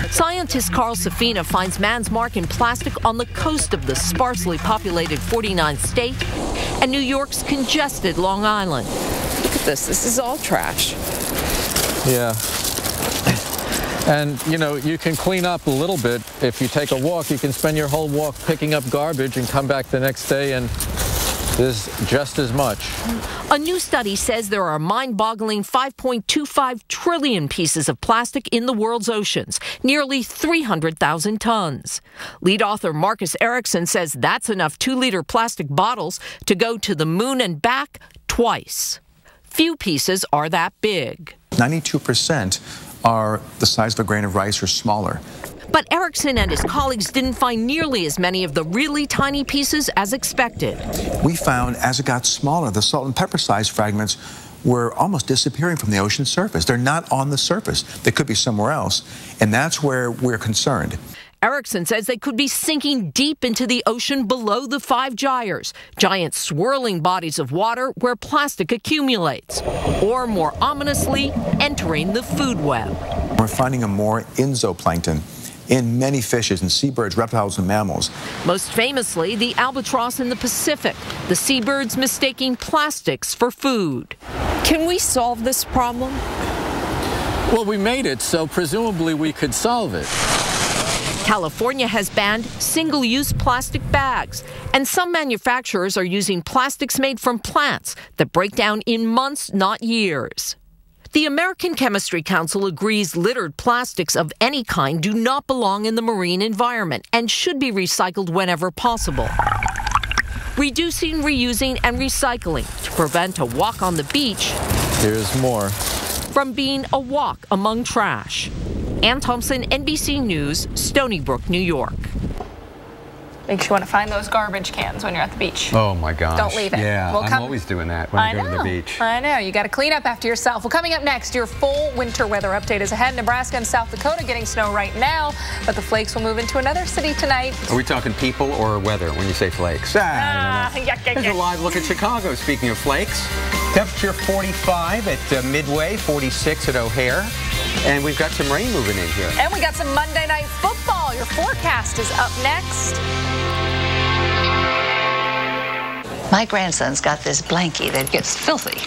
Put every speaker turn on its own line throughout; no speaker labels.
Scientist Carl Safina finds man's mark in plastic on the coast of the sparsely populated 49th state and New York's congested Long Island.
Look at this. This is all trash.
Yeah. And, you know, you can clean up a little bit. If you take a walk, you can spend your whole walk picking up garbage and come back the next day and there's just as much.
A new study says there are a mind-boggling 5.25 trillion pieces of plastic in the world's oceans, nearly 300,000 tons. Lead author Marcus Ericsson says that's enough 2-liter plastic bottles to go to the moon and back twice. Few pieces are that big.
92% are the size of a grain of rice or smaller.
But Ericsson and his colleagues didn't find nearly as many of the really tiny pieces as expected.
We found as it got smaller, the salt and pepper sized fragments were almost disappearing from the ocean surface. They're not on the surface. They could be somewhere else, and that's where we're concerned.
Ericsson says they could be sinking deep into the ocean below the Five Gyres, giant swirling bodies of water where plastic accumulates, or more ominously, entering the food web.
We're finding more in zooplankton in many fishes and seabirds, reptiles, and mammals.
Most famously, the albatross in the Pacific, the seabirds mistaking plastics for food.
Can we solve this problem?
Well, we made it, so presumably we could solve it.
California has banned single-use plastic bags, and some manufacturers are using plastics made from plants that break down in months, not years. The American Chemistry Council agrees littered plastics of any kind do not belong in the marine environment and should be recycled whenever possible. Reducing, reusing, and recycling to prevent a walk on the beach
Here's more.
from being a walk among trash. Ann Thompson, NBC News, Stony Brook, New York.
Makes you want to find those garbage cans when you're at the beach.
Oh my gosh.
Don't leave it.
Yeah, I'm always doing that when I go to the beach.
I know. You got to clean up after yourself. Well, coming up next, your full winter weather update is ahead. Nebraska and South Dakota getting snow right now, but the flakes will move into another city tonight.
Are we talking people or weather when you say flakes? Here's a live look at Chicago. Speaking of flakes, temperature 45 at Midway, 46 at O'Hare. And we've got some rain moving in here.
And we got some Monday Night Football. Your forecast is up next.
My grandson's got this blankie that gets filthy.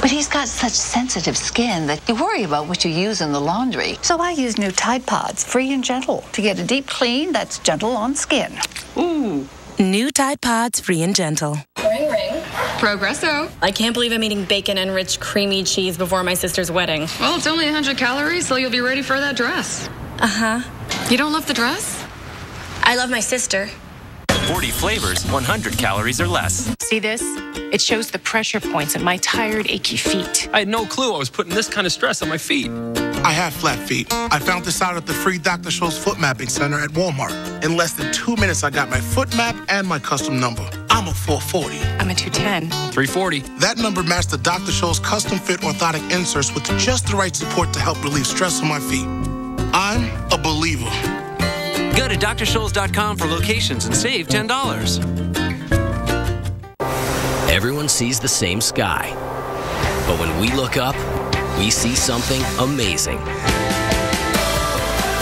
But he's got such sensitive skin that you worry about what you use in the laundry. So I use new Tide Pods, free and gentle, to get a deep clean that's gentle on skin.
Ooh. New Tide Pods, free and gentle.
Ring, ring.
Progresso.
I can't believe I'm eating bacon-enriched creamy cheese before my sister's wedding.
Well, it's only 100 calories, so you'll be ready for that dress.
Uh-huh.
You don't love the dress?
I love my sister.
40 flavors, 100 calories or less.
See this? It shows the pressure points at my tired, achy feet.
I had no clue I was putting this kind of stress on my feet.
I have flat feet. I found this out at the free Dr. Scholl's Foot Mapping Center at Walmart. In less than 2 minutes, I got my foot map and my custom number. I'm a 440.
I'm a 210.
340.
That number matched the Dr. Scholl's custom fit orthotic inserts with just the right support to help relieve stress on my feet. I'm a believer.
Go to drscholl's.com for locations and save $10.
Everyone sees the same sky. But when we look up, we see something amazing.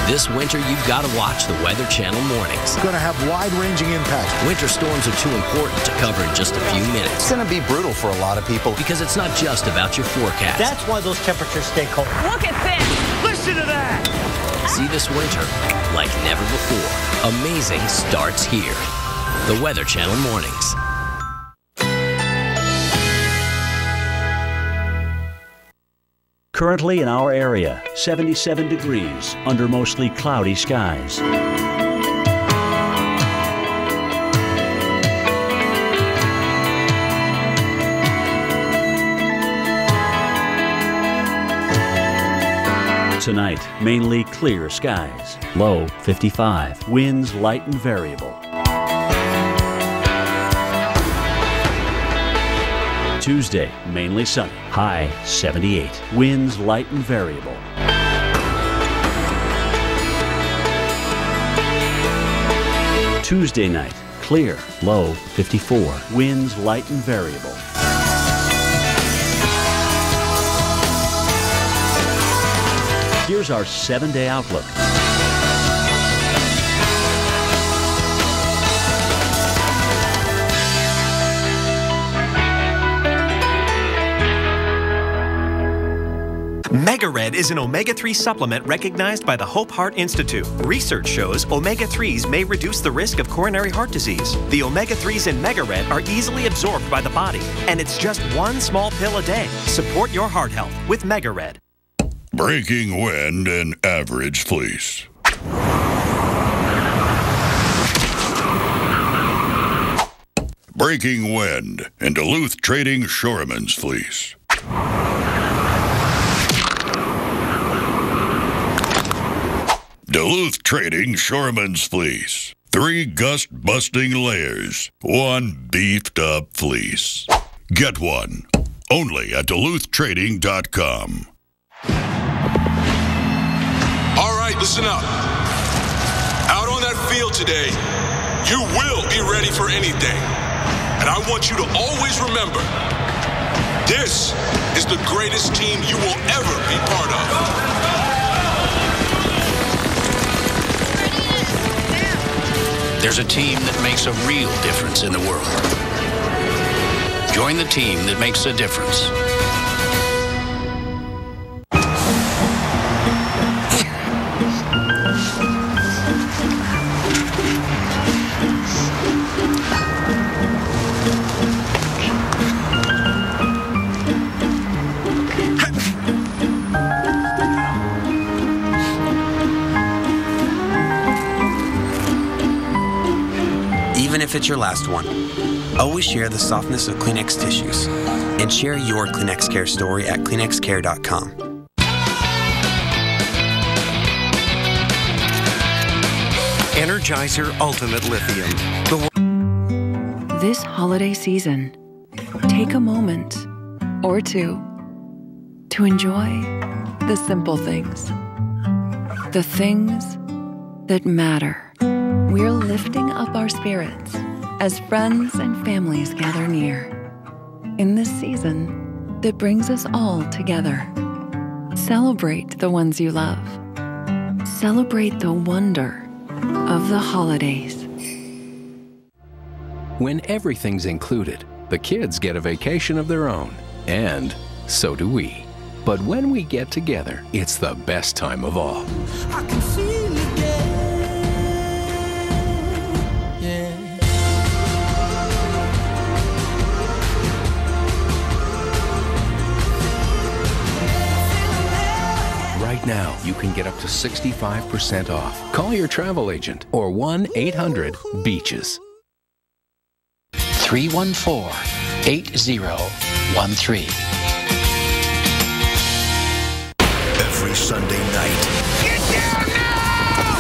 This winter, you've got to watch the Weather Channel mornings.
It's going to have wide-ranging impacts.
Winter storms are too important to cover in just a few minutes.
It's going to be brutal for a lot of people.
Because it's not just about your forecast.
That's why those temperatures stay cold.
Look at this.
Listen to that.
See this winter like never before. Amazing starts here. The Weather Channel mornings.
Currently in our area, 77 degrees under mostly cloudy skies. Tonight, mainly clear skies. Low 55. Winds light and variable. Tuesday, mainly sunny. High 78. Winds light and variable. Tuesday night, clear. Low 54. Winds light and variable. Here's our 7-day outlook.
Mega Red is an omega-3 supplement recognized by the Hope Heart Institute. Research shows omega-3s may reduce the risk of coronary heart disease. The omega-3s in Mega Red are easily absorbed by the body, and it's just one small pill a day. Support your heart health with Mega Red.
Breaking wind and average fleece. Breaking wind and Duluth Trading Shoreman's fleece. Duluth Trading Shoreman's fleece. 3 gust-busting layers. 1 beefed-up fleece. Get one. Only at DuluthTrading.com.
All right, listen up. Out on that field today, you will be ready for anything. And I want you to always remember, this is the greatest team you will ever be part of.
There's a team that makes a real difference in the world. Join the team that makes a difference.
Even if it's your last one, always share the softness of Kleenex tissues and share your Kleenex Care story at KleenexCare.com.
Energizer Ultimate Lithium.
This holiday season, take a moment or two to enjoy the simple things, the things that matter. We're lifting up our spirits as friends and families gather near in this season that brings us all together. Celebrate the ones you love. Celebrate the wonder of the holidays.
When everything's included, the kids get a vacation of their own, and so do we. But when we get together, it's the best time of all.
I can feel it again. Yeah.
Right now, you can get up to 65% off. Call your travel agent or 1-800-BEACHES.
314-8013.
Every Sunday night. Get down now!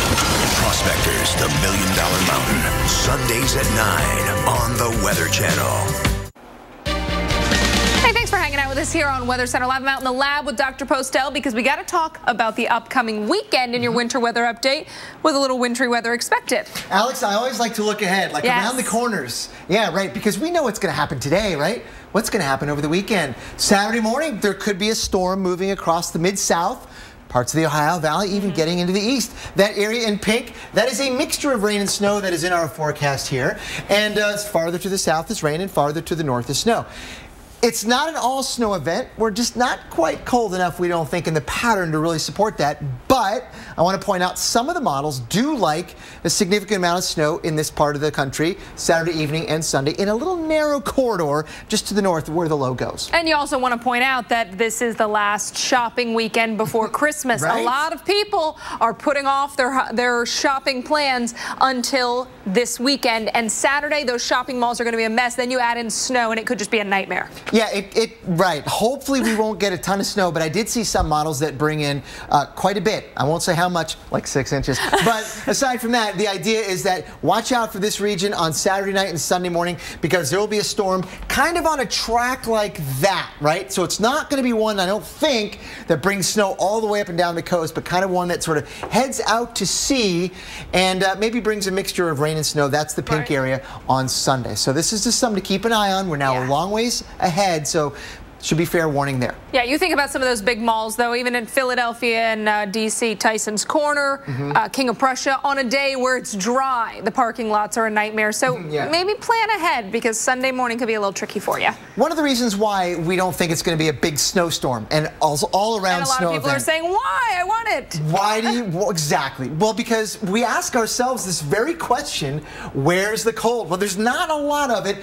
Prospectors, the $1 Million Mountain. Sundays at 9 on the Weather Channel.
Hey, thanks for hanging out with us here on Weather Center Live. I'm out in the lab with Dr. Postel because we got to talk about the upcoming weekend in your winter weather update with a little wintry weather expected.
Alex, I always like to look ahead, like around the corners. Yeah, right, because we know what's going to happen today, right? What's going to happen over the weekend? Saturday morning, there could be a storm moving across the Mid-South, parts of the Ohio Valley, even getting into the east. That area in pink, that is a mixture of rain and snow that is in our forecast here. And farther to the south is rain and farther to the north is snow. It's not an all-snow event. We're just not quite cold enough, we don't think, in the pattern to really support that. But I want to point out some of the models do like a significant amount of snow in this part of the country, Saturday evening and Sunday, in a little narrow corridor just to the north where the low goes.
And you also want to point out that this is the last shopping weekend before Christmas.
Right?
A lot of people are putting off their shopping plans until this weekend. And Saturday, those shopping malls are going to be a mess. Then you add in snow, and it could just be a nightmare.
Yeah, right. Hopefully we won't get a ton of snow, but I did see some models that bring in quite a bit. I won't say how much, like 6 inches. But aside from that, the idea is that watch out for this region on Saturday night and Sunday morning because there will be a storm kind of on a track like that, right? So it's not going to be one, I don't think, that brings snow all the way up and down the coast, but kind of one that sort of heads out to sea and maybe brings a mixture of rain and snow. That's the pink area on Sunday. So this is just something to keep an eye on. We're now a long ways ahead. So should be fair warning there.
Yeah, you think about some of those big malls, though, even in Philadelphia and D.C., Tyson's Corner, King of Prussia, on a day where it's dry, the parking lots are a nightmare. So maybe plan ahead, because Sunday morning could be a little tricky for you.
One of the reasons why we don't think it's going to be a big snowstorm and also all around snow
And a lot of people are saying, why? I want it.
Why do you? Well, exactly. Well, because we ask ourselves this very question, where's the cold? Well, there's not a lot of it.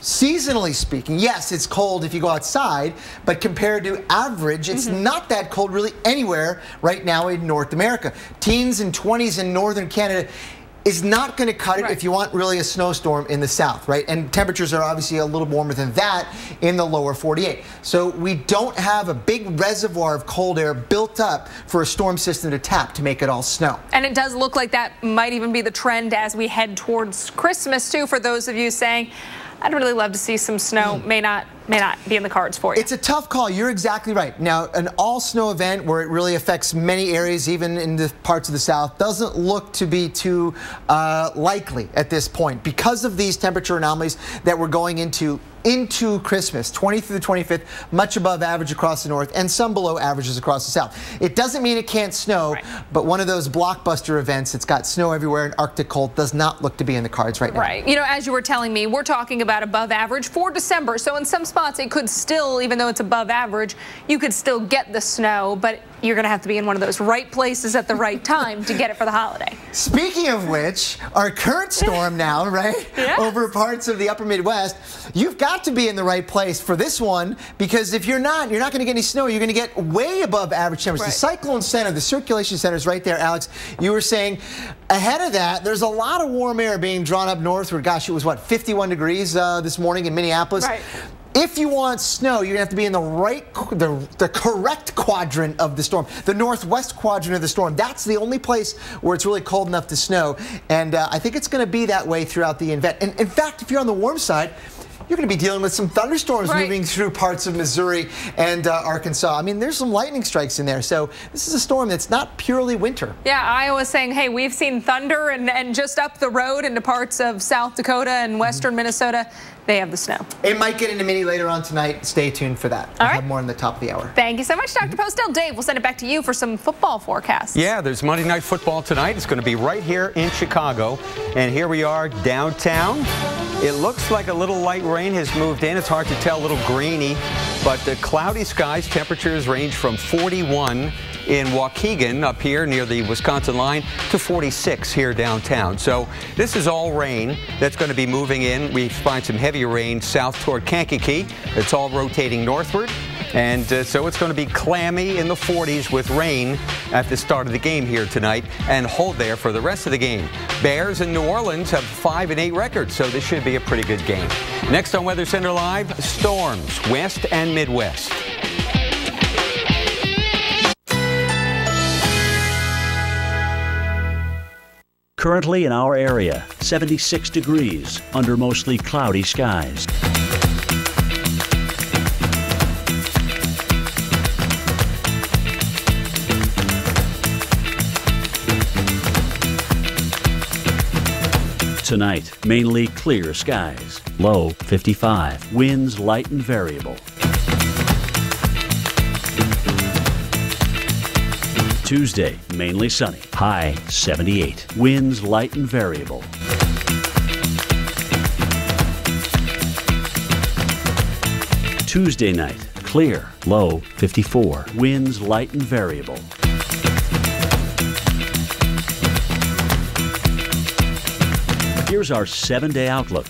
Seasonally speaking, yes, it's cold if you go outside, but compared to average, it's not that cold really anywhere right now in North America. Teens and 20s in northern Canada is not going to cut it if you want really a snowstorm in the south, right? And temperatures are obviously a little warmer than that in the lower 48. So we don't have a big reservoir of cold air built up for a storm system to tap to make it all snow.
And it does look like that might even be the trend as we head towards Christmas, too, for those of you saying, I'd really love to see some snow. May not be in the cards for you.
It's a tough call. You're exactly right. Now, an all-snow event where it really affects many areas, even in the parts of the south, doesn't look to be too likely at this point because of these temperature anomalies that we're going into Christmas, 20th through the 25th, much above average across the north and some below averages across the south. It doesn't mean it can't snow, but one of those blockbuster events that's got snow everywhere and Arctic cold does not look to be in the cards right now.
Right. You know, as you were telling me, we're talking about above average for December. So in some spots, it could still, even though it's above average, you could still get the snow, but you're going to have to be in one of those right places at the right time to get it for the holiday.
Speaking of which, our current storm now, right, over parts of the upper Midwest, you've got to be in the right place for this one, because if you're not going to get any snow. You're going to get way above average temperatures. The cyclone center, the circulation center is right there, Alex. You were saying ahead of that, there's a lot of warm air being drawn up northward. Gosh, it was what, 51 degrees this morning in Minneapolis?
Right.
If you want snow, you're going to have to be in the correct quadrant of the storm, the northwest quadrant of the storm. That's the only place where it's really cold enough to snow. And I think it's going to be that way throughout the event. And in fact, if you're on the warm side, you're going to be dealing with some thunderstorms moving through parts of Missouri and Arkansas. I mean, there's some lightning strikes in there. So this is a storm that's not purely winter.
Yeah, Iowa's saying, hey, we've seen thunder, and just up the road into parts of South Dakota and western Minnesota, they have the snow.
It might get into mini later on tonight. Stay tuned for that. I'll have more in the top of the hour.
Thank you so much, Dr. Postel. Dave, we'll send it back to you for some football forecasts.
Yeah, there's Monday Night Football tonight. It's going to be right here in Chicago. And here we are downtown. It looks like a little light rain has moved in. It's hard to tell, a little grainy, but the cloudy skies, temperatures range from 41 in Waukegan up here near the Wisconsin line to 46 here downtown. So this is all rain that's going to be moving in. We find some heavier rain south toward Kankakee. It's all rotating northward. And so it's going to be clammy in the 40s with rain at the start of the game here tonight and hold there for the rest of the game. Bears in New Orleans have 5-8 records, so this should be a pretty good game. Next on Weather Center Live, storms west and Midwest.
Currently in our area, 76 degrees under mostly cloudy skies. Tonight, mainly clear skies. Low 55. Winds light and variable. Tuesday, mainly sunny. High 78. Winds light and variable. Tuesday night, clear. Low 54. Winds light and variable. Here's our 7-day outlook.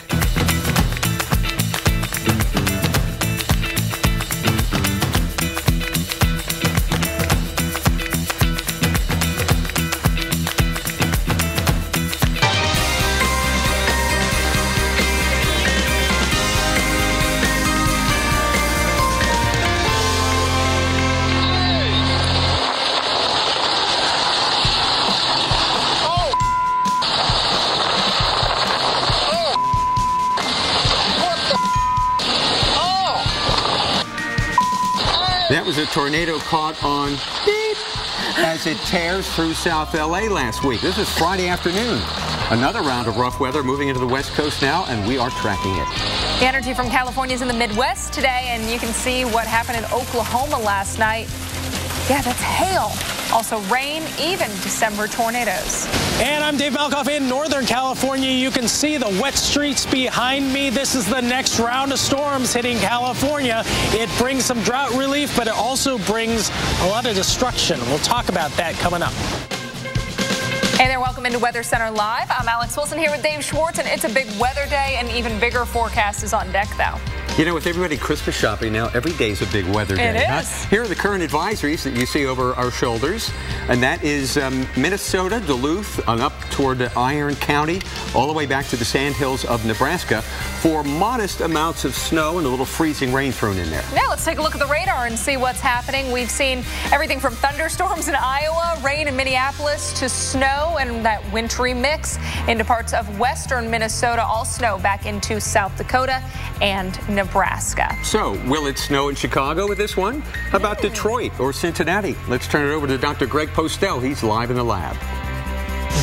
That was a tornado caught on beep as it tears through South LA last week. This is Friday afternoon. Another round of rough weather moving into the West Coast now, and we are tracking it.
The energy from California is in the Midwest today, and you can see what happened in Oklahoma last night. Yeah, that's hail. Also rain, even December tornadoes.
And I'm Dave Malkoff in Northern California. You can see the wet streets behind me. This is the next round of storms hitting California. It brings some drought relief, but it also brings a lot of destruction. We'll talk about that coming up.
Hey there, welcome into Weather Center Live. I'm Alex Wilson here with Dave Schwartz, and it's a big weather day. An even bigger forecast is on deck, though.
You know, with everybody Christmas shopping now, every day is a big weather day.
It is.
Here are the current advisories that you see over our shoulders, and that is Minnesota, Duluth, and up toward Iron County, all the way back to the Sandhills of Nebraska for modest amounts of snow and a little freezing rain thrown in there.
Now let's take a look at the radar and see what's happening. We've seen everything from thunderstorms in Iowa, rain in Minneapolis, to snow and that wintry mix into parts of western Minnesota, all snow back into South Dakota and Nebraska.
So, will it snow in Chicago with this one? How about Detroit or Cincinnati? Let's turn it over to Dr. Greg Postel. He's live in the lab.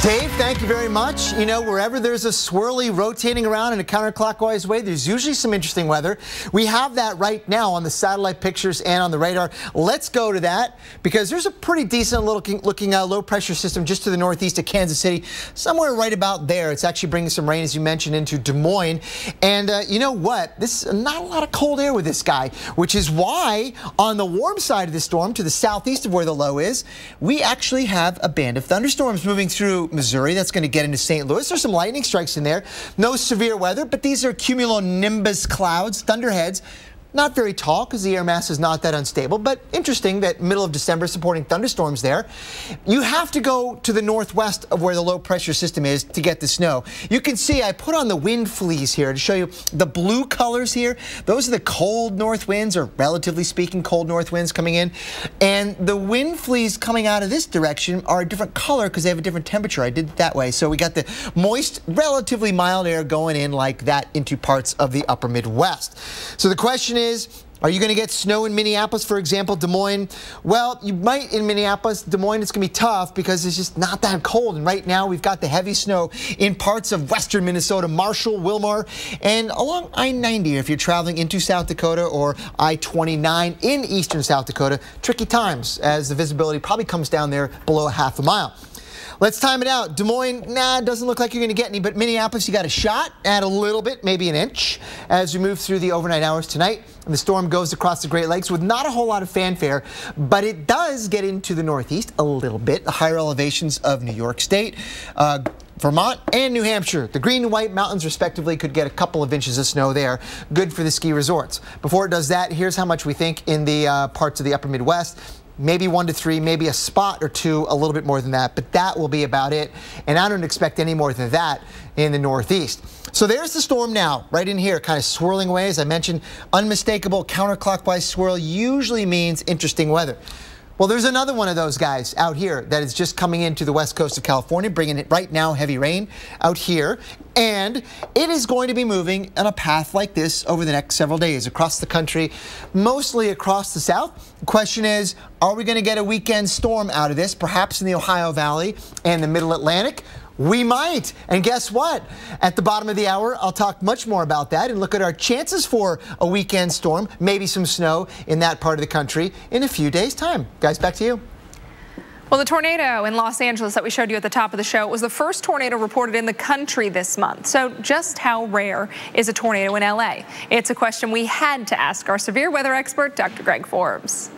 Dave, thank you very much. You know, wherever there's a swirly rotating around in a counterclockwise way, there's usually some interesting weather. We have that right now on the satellite pictures and on the radar. Let's go to that because there's a pretty decent looking low pressure system just to the northeast of Kansas City, somewhere right about there. It's actually bringing some rain, as you mentioned, into Des Moines. And you know what? This is not a lot of cold air with this guy, which is why on the warm side of the storm to the southeast of where the low is, we actually have a band of thunderstorms moving through Missouri. That's going to get into St. Louis. There's some lightning strikes in there. No severe weather, but these are cumulonimbus clouds, thunderheads. Not very tall because the air mass is not that unstable, but interesting that middle of December supporting thunderstorms there. You have to go to the northwest of where the low pressure system is to get the snow. You can see I put on the wind fleas here to show you the blue colors here. Those are the cold north winds, or relatively speaking cold north winds coming in. And the wind fleas coming out of this direction are a different color because they have a different temperature. I did it that way. So we got the moist, relatively mild air going in like that into parts of the upper Midwest. So the question is, are you going to get snow in Minneapolis, for example, Des Moines? Well, you might in Minneapolis. Des Moines, it's going to be tough because it's just not that cold. And right now, we've got the heavy snow in parts of western Minnesota, Marshall, Wilmar, and along I-90 if you're traveling into South Dakota, or I-29 in eastern South Dakota. Tricky times as the visibility probably comes down there below a half a mile. Let's time it out. Des Moines, doesn't look like you're going to get any, but Minneapolis, you got a shot, add a little bit, maybe an inch, as we move through the overnight hours tonight. And the storm goes across the Great Lakes with not a whole lot of fanfare, but it does get into the northeast a little bit, the higher elevations of New York State, Vermont, and New Hampshire. The Green and White Mountains, respectively, could get a couple of inches of snow there. Good for the ski resorts. Before it does that, here's how much we think in the parts of the upper Midwest. Maybe 1 to 3, maybe a spot or two, a little bit more than that, but that will be about it. And I don't expect any more than that in the northeast. So there's the storm now, right in here, kind of swirling away. As I mentioned, unmistakable counterclockwise swirl usually means interesting weather. Well, there's another one of those guys out here that is just coming into the west coast of California, bringing it right now heavy rain out here. And it is going to be moving on a path like this over the next several days across the country, mostly across the south. The question is, are we going to get a weekend storm out of this, perhaps in the Ohio Valley and the Middle Atlantic? We might. And guess what? At the bottom of the hour, I'll talk much more about that and look at our chances for a weekend storm, maybe some snow in that part of the country in a few days' time. Guys, back to you.
Well, the tornado in Los Angeles that we showed you at the top of the show was the first tornado reported in the country this month. So just how rare is a tornado in LA? It's a question we had to ask our severe weather expert, Dr. Greg Forbes.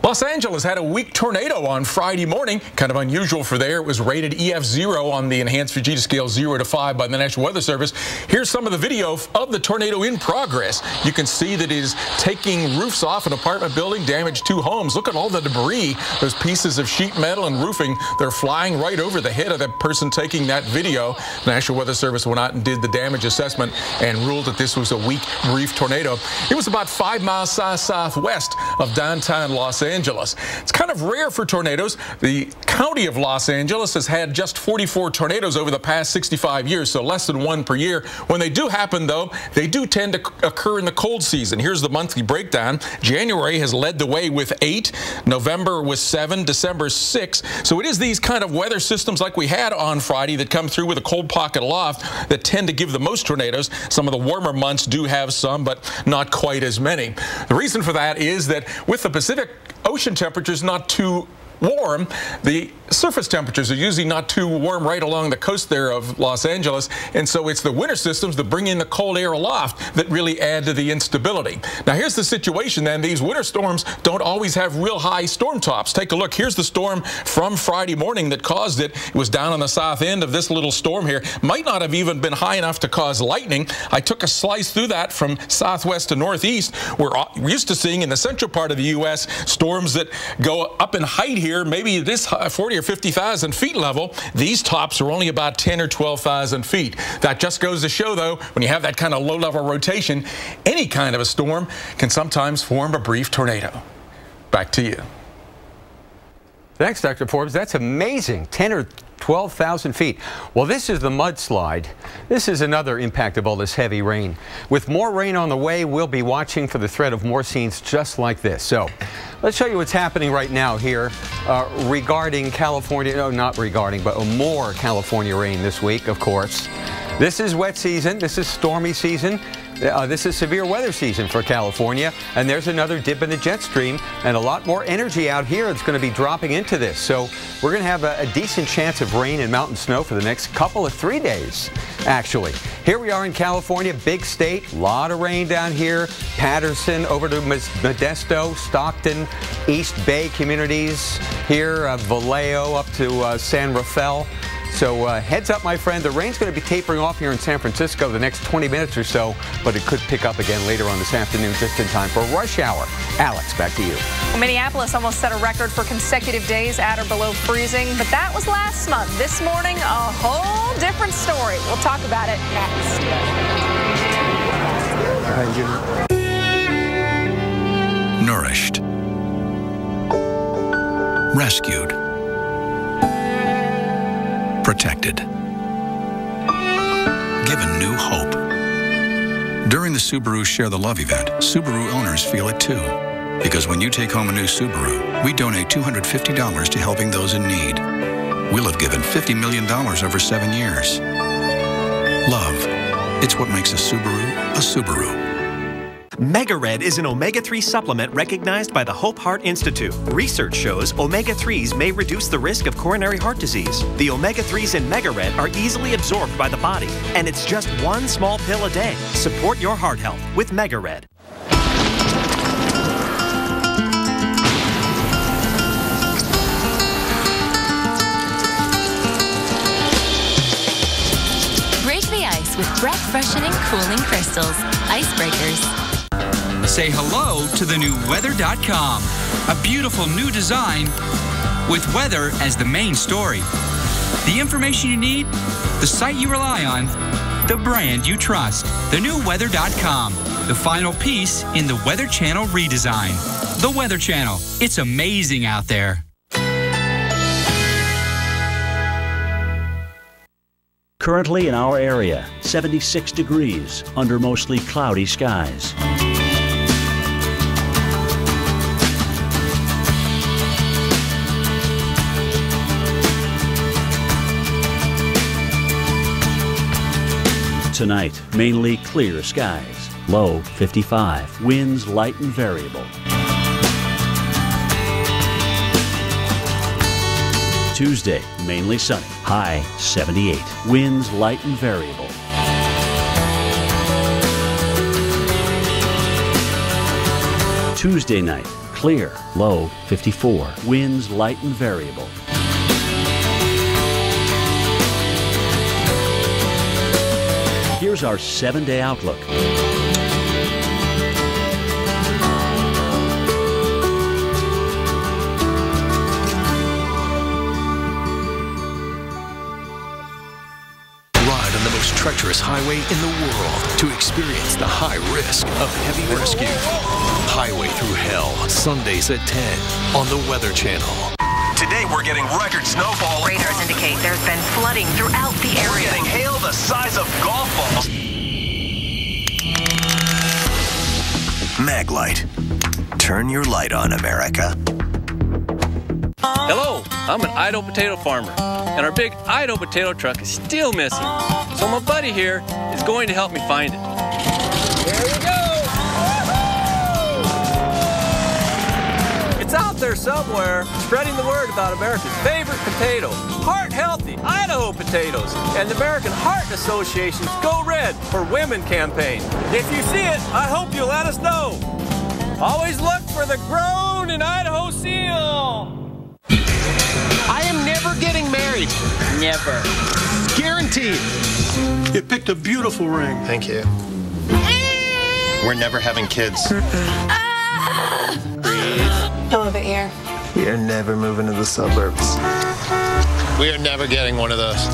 Los Angeles had a weak tornado on Friday morning. Kind of unusual for there. It was rated EF0 on the enhanced Fujita scale 0 to 5 by the National Weather Service. Here's some of the video of the tornado in progress. You can see that it is taking roofs off an apartment building, damaged 2 homes. Look at all the debris. Those pieces of sheet metal and roofing, they're flying right over the head of that person taking that video. The National Weather Service went out and did the damage assessment and ruled that this was a weak, brief tornado. It was about 5 miles southwest of downtown Los Angeles. Angeles. It's kind of rare for tornadoes. The county of Los Angeles has had just 44 tornadoes over the past 65 years, so less than one per year. When they do happen, though, they do tend to occur in the cold season. Here's the monthly breakdown. January has led the way with 8, November was 7, December 6. So it is these kind of weather systems like we had on Friday that come through with a cold pocket aloft that tend to give the most tornadoes. Some of the warmer months do have some, but not quite as many. The reason for that is that with the Pacific Ocean temperatures not too warm, the surface temperatures are usually not too warm right along the coast there of Los Angeles, and so it's the winter systems that bring in the cold air aloft that really add to the instability. Now here's the situation then. These winter storms don't always have real high storm tops. Take a look. Here's the storm from Friday morning that caused it. It was down on the south end of this little storm here. Might not have even been high enough to cause lightning. I took a slice through that from southwest to northeast. We're used to seeing in the central part of the U.S. storms that go up in height here, maybe this 40 or 50,000 feet level. These tops are only about 10 or 12,000 feet. That just goes to show, though, when you have that kind of low-level rotation, any kind of a storm can sometimes form a brief tornado. Back to you.
Thanks, Dr. Forbes. That's amazing. 10 or 12,000 feet. Well, this is the mudslide. This is another impact of all this heavy rain. With more rain on the way, we'll be watching for the threat of more scenes just like this. So let's show you what's happening right now here regarding California. No, not regarding, but more California rain this week, of course. This is wet season. This is stormy season. This is severe weather season for California, and there's another dip in the jet stream and a lot more energy out here that's going to be dropping into this. So we're going to have a decent chance of rain and mountain snow for the next couple of 3 days, actually. Here we are in California, big state, a lot of rain down here. Patterson over to Modesto, Stockton, East Bay communities here, Vallejo up to San Rafael. So heads up, my friend. The rain's going to be tapering off here in San Francisco the next 20 minutes or so, but it could pick up again later on this afternoon just in time for rush hour. Alex, back to you.
Well, Minneapolis almost set a record for consecutive days at or below freezing, but that was last month. This morning, a whole different story. We'll talk about it next.
Nourished. Rescued. Protected. Given new hope. During the Subaru Share the Love event, Subaru owners feel it too. Because when you take home a new Subaru, we donate $250 to helping those in need. We'll have given $50 million over 7 years. Love. It's what makes a Subaru a Subaru.
Mega Red is an omega-3 supplement recognized by the Hope Heart Institute. Research shows omega-3s may reduce the risk of coronary heart disease. The omega-3s in Mega Red are easily absorbed by the body, and it's just one small pill a day. Support your heart health with Mega Red.
Break the ice with breath-freshening, cooling crystals. Icebreakers.
Say hello to the new Weather.com, a beautiful new design with weather as the main story. The information you need, the site you rely on, the brand you trust. The new Weather.com, the final piece in the Weather Channel redesign. The Weather Channel, it's amazing out there.
Currently in our area, 76 degrees under mostly cloudy skies. Tonight, mainly clear skies. Low 55. Winds light and variable. Tuesday, mainly sunny. High 78. Winds light and variable. Tuesday night, clear. Low 54. Winds light and variable. Here's our 7-day outlook.
treacherous highway in the world to experience the high risk of heavy rescue. Highway Through Hell, Sundays at 10 on the Weather Channel.
Today we're getting record snowfall.
Radars indicate there's been flooding throughout the area.
We're getting hail the size of golf balls.
Maglite. Turn your light on, America.
Hello, I'm an Idaho potato farmer, and our big Idaho potato truck is still missing. So my buddy here is going to help me find it. There we go! It's out there somewhere, spreading the word about America's favorite potato, heart-healthy Idaho potatoes, and the American Heart Association's Go Red for Women campaign. If you see it, I hope you'll let us know. Always look for the Grown in Idaho seal.
I am never getting married.
Never.
Guaranteed.
You picked a beautiful ring.
Thank you. We're never having kids.
I love it here.
We are never moving to the suburbs. We are never getting one of those.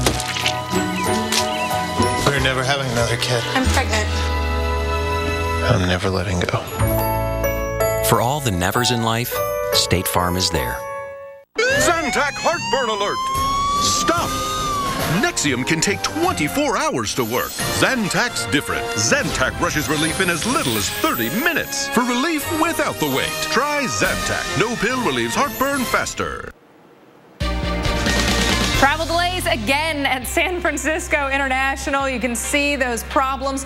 We're never having another kid.
I'm pregnant.
I'm never letting go.
For all the nevers in life, State Farm is there.
Zantac heartburn alert! Stop! Nexium can take 24 hours to work. Zantac's different. Zantac rushes relief in as little as 30 minutes. For relief without the wait, try Zantac. No pill relieves heartburn faster.
Travel delays again at San Francisco International. You can see those problems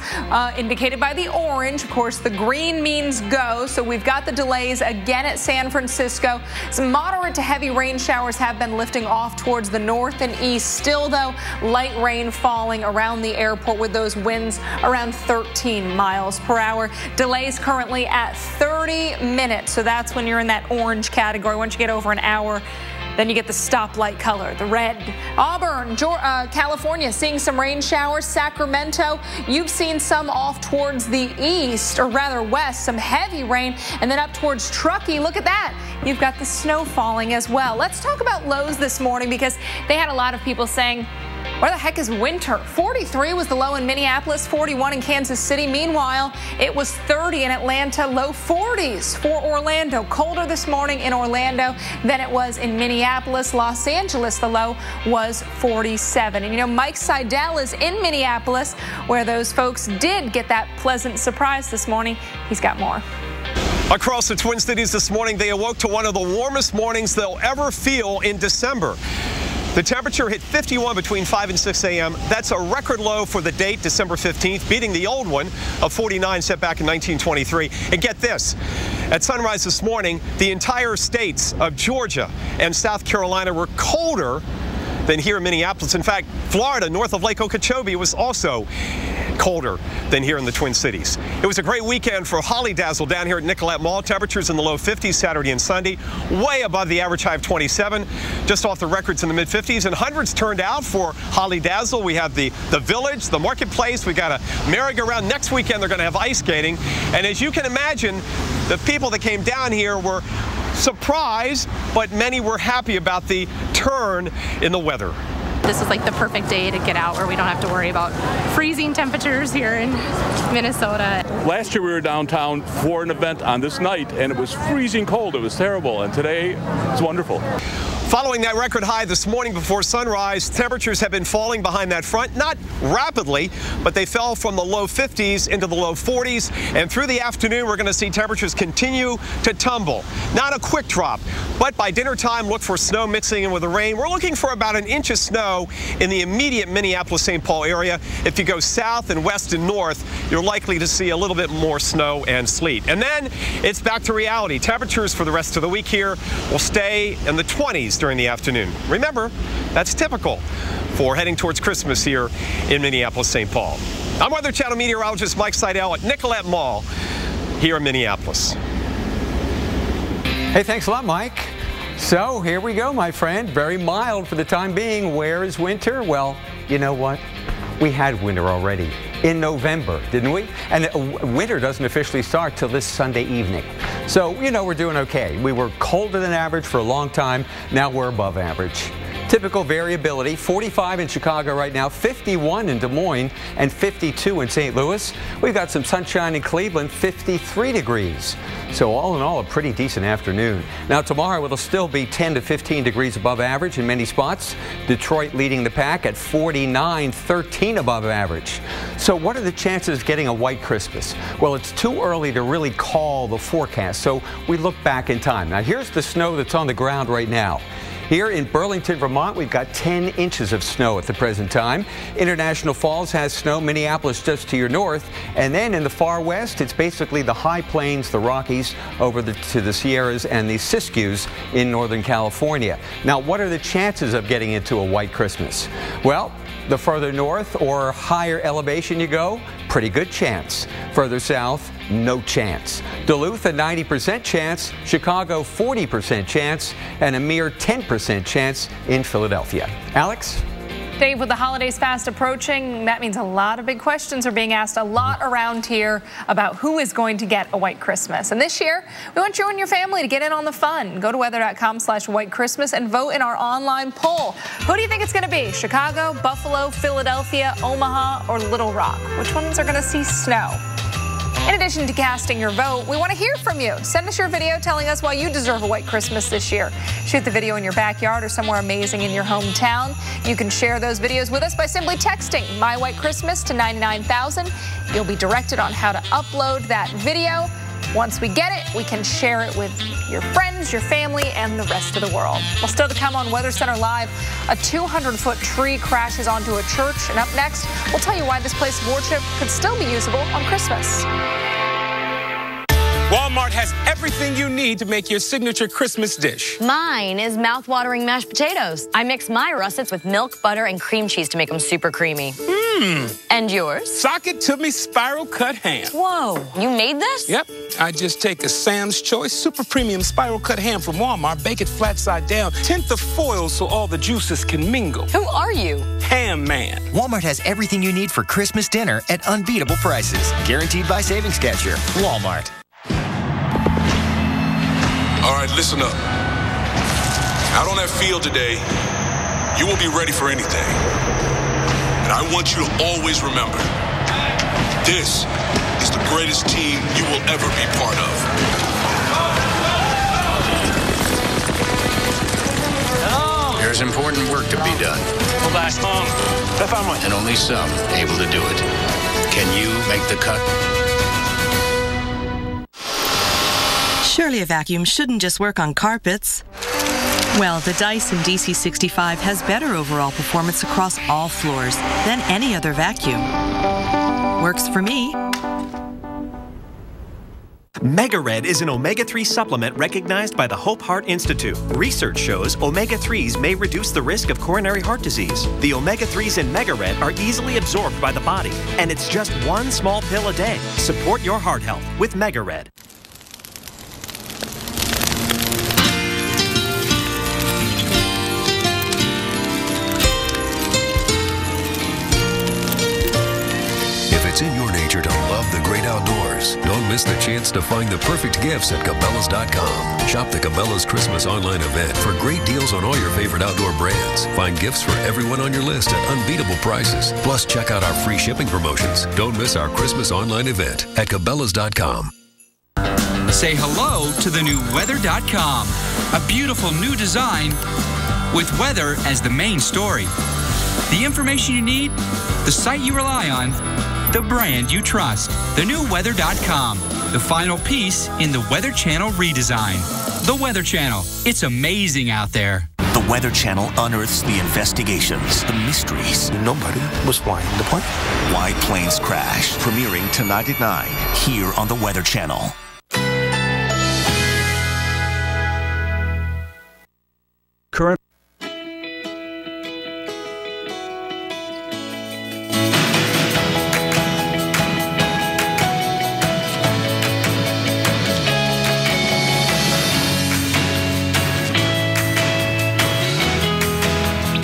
indicated by the orange. Of course, the green means go. So we've got the delays again at San Francisco. Some moderate to heavy rain showers have been lifting off towards the north and east. Still, though, light rain falling around the airport with those winds around 13 miles per hour. Delays currently at 30 minutes. So that's when you're in that orange category. Once you get over an hour, then you get the stoplight color, the red. Auburn, California, seeing some rain showers. Sacramento, you've seen some off towards the east, or rather west, some heavy rain. And then up towards Truckee, look at that. You've got the snow falling as well. Let's talk about lows this morning because they had a lot of people saying, where the heck is winter? 43 was the low in Minneapolis, 41 in Kansas City. Meanwhile, it was 30 in Atlanta, low 40s for Orlando. Colder this morning in Orlando than it was in Minneapolis. Los Angeles, the low was 47. And you know, Mike Seidel is in Minneapolis, where those folks did get that pleasant surprise this morning. He's got more.
Across the Twin Cities this morning, they awoke to one of the warmest mornings they'll ever feel in December. The temperature hit 51 between 5 and 6 a.m. That's a record low for the date, December 15th, beating the old one of 49 set back in 1923. And get this, at sunrise this morning, the entire states of Georgia and South Carolina were colder than here in Minneapolis. In fact, Florida, north of Lake Okeechobee, was also colder than here in the Twin Cities. It was a great weekend for Holly Dazzle down here at Nicollet Mall. Temperatures in the low 50s Saturday and Sunday, way above the average high of 27, just off the records in the mid 50s. And hundreds turned out for Holly Dazzle. We have the Village, the Marketplace. We got a merry-go-round. Next weekend they're going to have ice skating. And as you can imagine, the people that came down here were surprised, but many were happy about the turn in the weather.
This is like the perfect day to get out where we don't have to worry about freezing temperatures here in Minnesota.
Last year we were downtown for an event on this night and it was freezing cold. It was terrible, and today it's wonderful.
Following that record high this morning before sunrise, temperatures have been falling behind that front, not rapidly, but they fell from the low 50s into the low 40s. And through the afternoon, we're going to see temperatures continue to tumble. Not a quick drop, but by dinner time, look for snow mixing in with the rain. We're looking for about an inch of snow in the immediate Minneapolis-St. Paul area. If you go south and west and north, you're likely to see a little bit more snow and sleet. And then it's back to reality. Temperatures for the rest of the week here will stay in the 20s during the afternoon. Remember, that's typical for heading towards Christmas here in Minneapolis-St. Paul. I'm Weather Channel meteorologist Mike Seidel at Nicollet Mall here in Minneapolis.
Hey, thanks a lot, Mike. So here we go, my friend. Very mild for the time being. Where is winter? Well, you know what? We had winter already in November, didn't we? And winter doesn't officially start till this Sunday evening. So, you know, we're doing okay. We were colder than average for a long time. Now we're above average. Typical variability, 45 in Chicago right now, 51 in Des Moines, and 52 in St. Louis. We've got some sunshine in Cleveland, 53 degrees. So all in all, a pretty decent afternoon. Now tomorrow it'll still be 10 to 15 degrees above average in many spots. Detroit leading the pack at 49, 13 above average. So what are the chances of getting a white Christmas? Well, it's too early to really call the forecast, so we look back in time. Now here's the snow that's on the ground right now. Here in Burlington, Vermont, we've got 10 inches of snow at the present time. International Falls has snow, Minneapolis just to your north. And then in the far west, it's basically the high plains, the Rockies, over to the Sierras and the Siskiyous in Northern California. Now, what are the chances of getting into a white Christmas? Well, the further north or higher elevation you go, pretty good chance. Further south, no chance. Duluth, a 90% chance. Chicago, 40% chance. And a mere 10% chance in Philadelphia. Alex?
Dave, with the holidays fast approaching, that means a lot of big questions are being asked a lot around here about who is going to get a white Christmas. And this year, we want you and your family to get in on the fun. Go to weather.com/white Christmas and vote in our online poll. Who do you think it's going to be? Chicago, Buffalo, Philadelphia, Omaha, or Little Rock? Which ones are going to see snow? In addition to casting your vote, we want to hear from you. Send us your video telling us why you deserve a white Christmas this year. Shoot the video in your backyard or somewhere amazing in your hometown. You can share those videos with us by simply texting My White Christmas to 99000. You'll be directed on how to upload that video. Once we get it, we can share it with your friends, your family, and the rest of the world. Well, still to come on Weather Center Live, a 200-foot tree crashes onto a church. And up next, we'll tell you why this place of worship could still be usable on Christmas.
Walmart has everything you need to make your signature Christmas dish.
Mine is mouth-watering mashed potatoes. I mix my russets with milk, butter, and cream cheese to make them super creamy.
Mmm.
And yours?
Sock it to me spiral cut ham.
Whoa, you made this?
Yep. I just take a Sam's Choice super premium spiral cut ham from Walmart, bake it flat side down, tint the foil so all the juices can mingle.
Who are you?
Ham Man.
Walmart has everything you need for Christmas dinner at unbeatable prices. Guaranteed by Savings Cashier. Walmart.
All right, listen up. Out on that field today, you will be ready for anything. And I want you to always remember, this is the greatest team you will ever be part of.
There's important work to be done. And only some able to do it. Can you make the cut?
Surely a vacuum shouldn't just work on carpets. Well, the Dyson DC65 has better overall performance across all floors than any other vacuum. Works for me.
Mega Red is an omega-3 supplement recognized by the Hope Heart Institute. Research shows omega-3s may reduce the risk of coronary heart disease. The omega-3s in Mega Red are easily absorbed by the body, and it's just one small pill a day. Support your heart health with Mega Red.
It's in your nature to love the great outdoors. Don't miss the chance to find the perfect gifts at Cabela's.com. Shop the Cabela's Christmas online event for great deals on all your favorite outdoor brands. Find gifts for everyone on your list at unbeatable prices. Plus, check out our free shipping promotions. Don't miss our Christmas online event at Cabela's.com.
Say hello to the new Weather.com. A beautiful new design with weather as the main story. The information you need, the site you rely on, the brand you trust. The new Weather.com, the final piece in the Weather Channel redesign. The Weather Channel, it's amazing out there.
The Weather Channel unearths the investigations, the mysteries.
Nobody was flying the plane.
Why planes crash. Premiering tonight at 9 here on the Weather Channel.
Current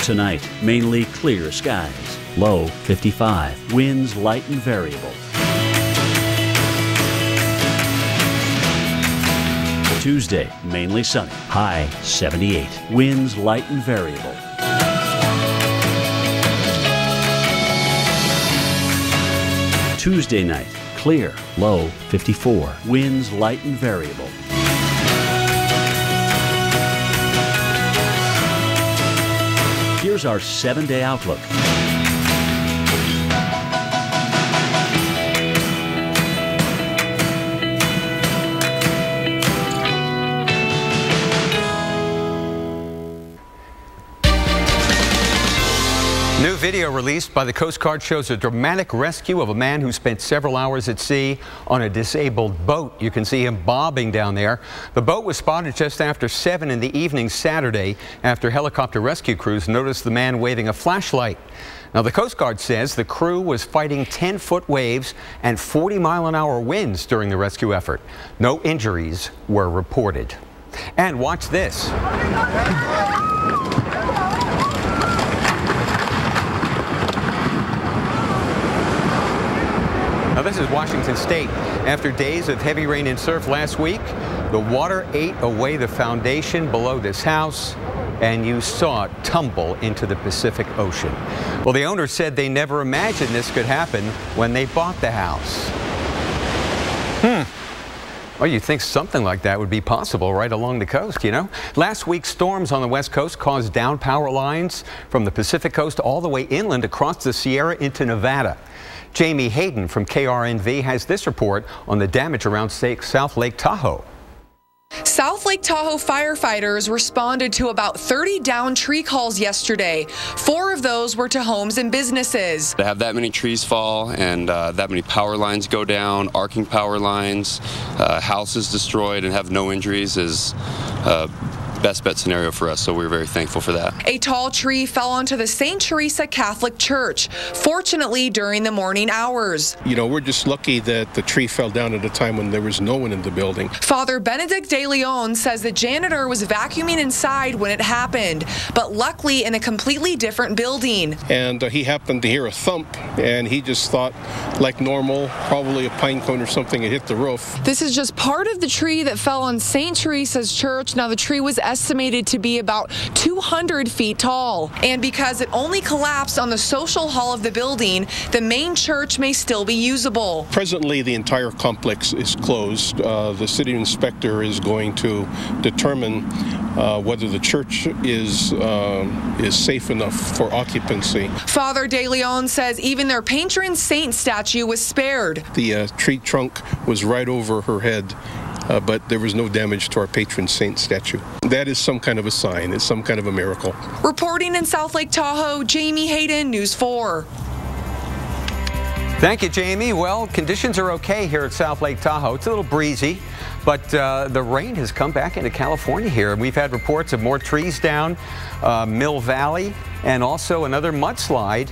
Tonight, mainly clear skies. Low 55. Winds light and variable. Tuesday, mainly sunny. High 78. Winds light and variable. Tuesday night, clear, low 54. Winds light and variable. Here's our 7-day outlook.
New video released by the Coast Guard shows a dramatic rescue of a man who spent several hours at sea on a disabled boat. You can see him bobbing down there. The boat was spotted just after 7 in the evening Saturday after helicopter rescue crews noticed the man waving a flashlight. Now, the Coast Guard says the crew was fighting 10-foot waves and 40-mile-an-hour winds during the rescue effort. No injuries were reported. And watch this. Now, this is Washington State. After days of heavy rain and surf last week, the water ate away the foundation below this house, and you saw it tumble into the Pacific Ocean. Well, the owner said they never imagined this could happen when they bought the house. Well, you'd think something like that would be possible right along the coast, you know? Last week's storms on the West Coast caused down power lines from the Pacific Coast all the way inland across the Sierra into Nevada. Jamie Hayden from KRNV has this report on the damage around South Lake Tahoe.
South Lake Tahoe firefighters responded to about 30 downed tree calls yesterday. 4 of those were to homes and businesses.
To have that many trees fall and that many power lines go down, arcing power lines, houses destroyed and have no injuries is best bet scenario for us, so we're very thankful for that.
A tall tree fell onto the St. Teresa Catholic Church, fortunately during the morning hours.
You know, we're just lucky that the tree fell down at a time when there was no one in the building.
Father Benedict De Leon says the janitor was vacuuming inside when it happened, but luckily in a completely different building.
And he happened to hear a thump, and he just thought, like normal, probably a pine cone or something had hit the roof.
This is just part of the tree that fell on St. Teresa's Church. Now, the tree was estimated to be about 200 feet tall. And because it only collapsed on the social hall of the building, the main church may still be usable.
Presently, the entire complex is closed. The city inspector is going to determine whether the church is safe enough for occupancy.
Father De Leon says even their patron saint statue was spared.
The tree trunk was right over her head. But there was no damage to our patron saint statue. That is some kind of a sign. It's some kind of a miracle.
Reporting in South Lake Tahoe, Jamie Hayden, News 4.
Thank you, Jamie. Well, conditions are okay here at South Lake Tahoe. It's a little breezy, but the rain has come back into California here. We've had reports of more trees down Mill Valley and also another mudslide,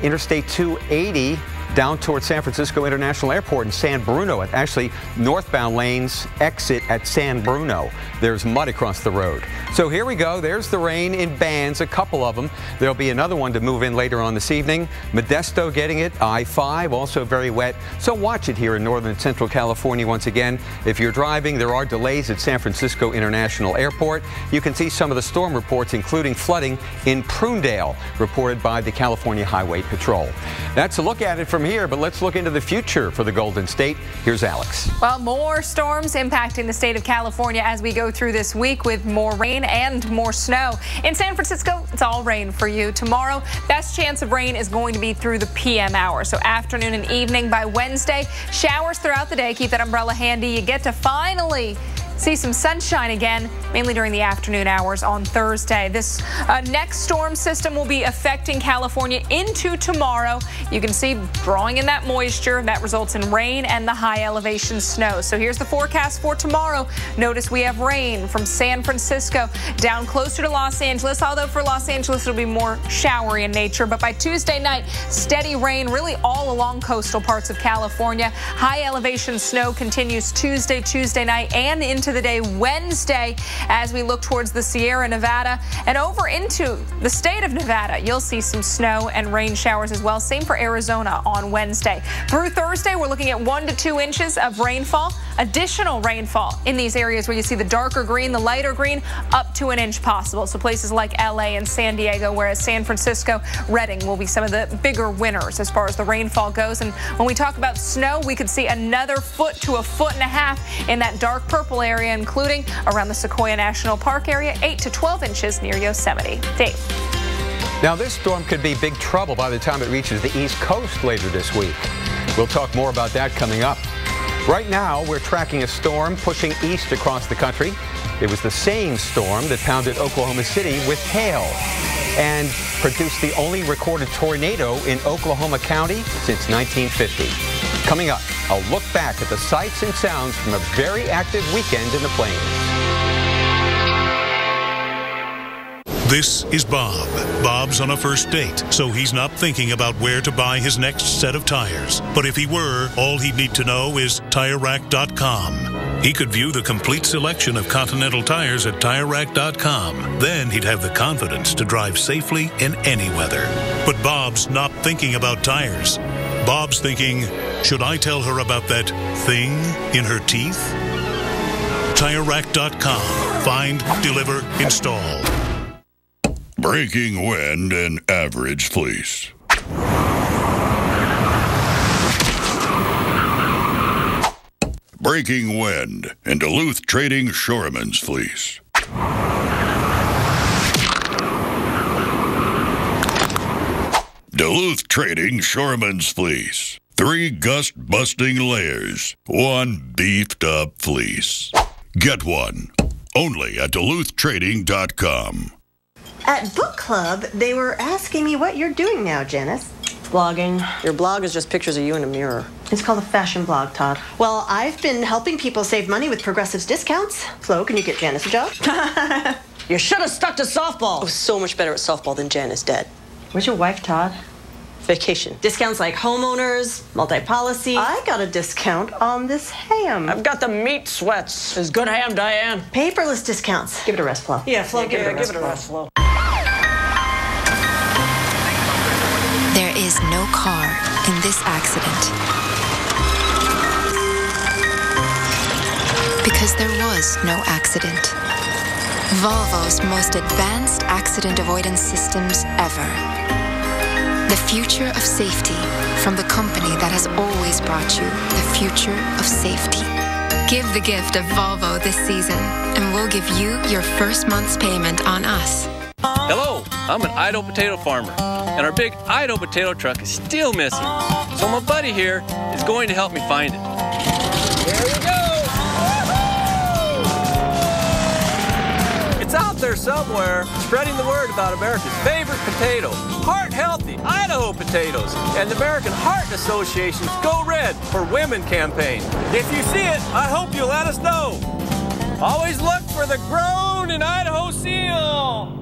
Interstate 280, down towards San Francisco International Airport in San Bruno. Actually, northbound lanes exit at San Bruno. There's mud across the road. So here we go. There's the rain in bands, a couple of them. There'll be another one to move in later on this evening. Modesto getting it. I-5 also very wet. So watch it here in northern and central California once again. If you're driving, there are delays at San Francisco International Airport. You can see some of the storm reports, including flooding in Prunedale, reported by the California Highway Patrol. That's a look at it from here, but let's look into the future for the Golden State. Here's Alex.
Well, more storms impacting the state of California as we go through this week with more rain and more snow. In San Francisco, it's all rain for you. Tomorrow, best chance of rain is going to be through the PM hour. So afternoon and evening. By Wednesday, showers throughout the day. Keep that umbrella handy. You get to finally see some sunshine again, mainly during the afternoon hours on Thursday. This next storm system will be affecting California into tomorrow. You can see drawing in that moisture that results in rain and the high elevation snow. So here's the forecast for tomorrow. Notice we have rain from San Francisco down closer to Los Angeles, although for Los Angeles it'll be more showery in nature. But by Tuesday night, steady rain really all along coastal parts of California. High elevation snow continues Tuesday night and into the day Wednesday as we look towards the Sierra Nevada and over into the state of Nevada. You'll see some snow and rain showers as well. Same for Arizona on Wednesday. Through Thursday, we're looking at 1 to 2 inches of rainfall. additional rainfall in these areas where you see the darker green, the lighter green, up to an inch possible. So places like LA and San Diego, whereas San Francisco, Redding will be some of the bigger winners as far as the rainfall goes. And when we talk about snow, we could see another foot to a foot and a half in that dark purple area, including around the Sequoia National Park area, 8 to 12 inches near Yosemite. Dave.
Now, this storm could be big trouble by the time it reaches the East Coast later this week. We'll talk more about that coming up. Right now, we're tracking a storm pushing east across the country. It was the same storm that pounded Oklahoma City with hail and produced the only recorded tornado in Oklahoma County since 1950. Coming up, I'll look back at the sights and sounds from a very active weekend in the Plains.
This is Bob. Bob's on a first date, so he's not thinking about where to buy his next set of tires. But if he were, all he'd need to know is TireRack.com. He could view the complete selection of Continental tires at TireRack.com. Then he'd have the confidence to drive safely in any weather. But Bob's not thinking about tires. Bob's thinking, should I tell her about that thing in her teeth? TireRack.com. Find, deliver, install.
Breaking wind and average fleece. Breaking wind and Duluth Trading Shoreman's fleece. Duluth Trading Shoreman's fleece. 3 gust-busting layers. 1 beefed-up fleece. Get one. Only at DuluthTrading.com.
At book club, they were asking me what you're doing now, Janice.
Blogging. Your blog is just pictures of you in a mirror.
It's called a fashion blog, Todd. Well, I've been helping people save money with Progressive's discounts. Flo, can you get Janice a job?
You should have stuck to softball. I was so much better at softball than Janice dead.
Where's your wife, Todd?
Vacation.
Discounts like homeowners, multi-policy. I got a discount on this ham.
I've got the meat sweats. It's good ham, Diane.
Paperless discounts. Give it a rest, Flo.
Yeah, Flo, give it a rest, Flo.
There is no car in this accident. Because there was no accident. Volvo's most advanced accident avoidance systems ever. The future of safety from the company that has always brought you the future of safety. Give the gift of Volvo this season, and we'll give you your first month's payment on us.
Hello, I'm an Idaho potato farmer, and our big Idaho potato truck is still missing. So my buddy here is going to help me find it. There you go! It's out there somewhere, spreading the word about America's favorite potato, heart-healthy Idaho potatoes, and the American Heart Association's Go Red for Women campaign. If you see it, I hope you'll let us know. Always look for the Grown in Idaho seal.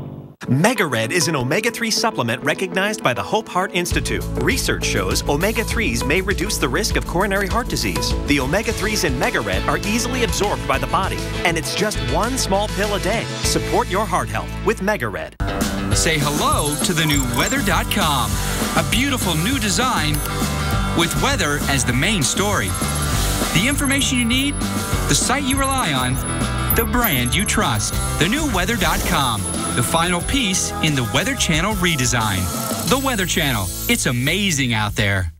Mega Red is an omega-3 supplement recognized by the Hope Heart Institute. Research shows omega-3s may reduce the risk of coronary heart disease. The omega-3s in Mega Red are easily absorbed by the body, and it's just 1 small pill a day. Support your heart health with Mega Red.
Say hello to the new weather.com, a beautiful new design with weather as the main story. The information you need, the site you rely on, the brand you trust. The new weather.com. The final piece in the Weather Channel redesign. The Weather Channel. It's amazing out there.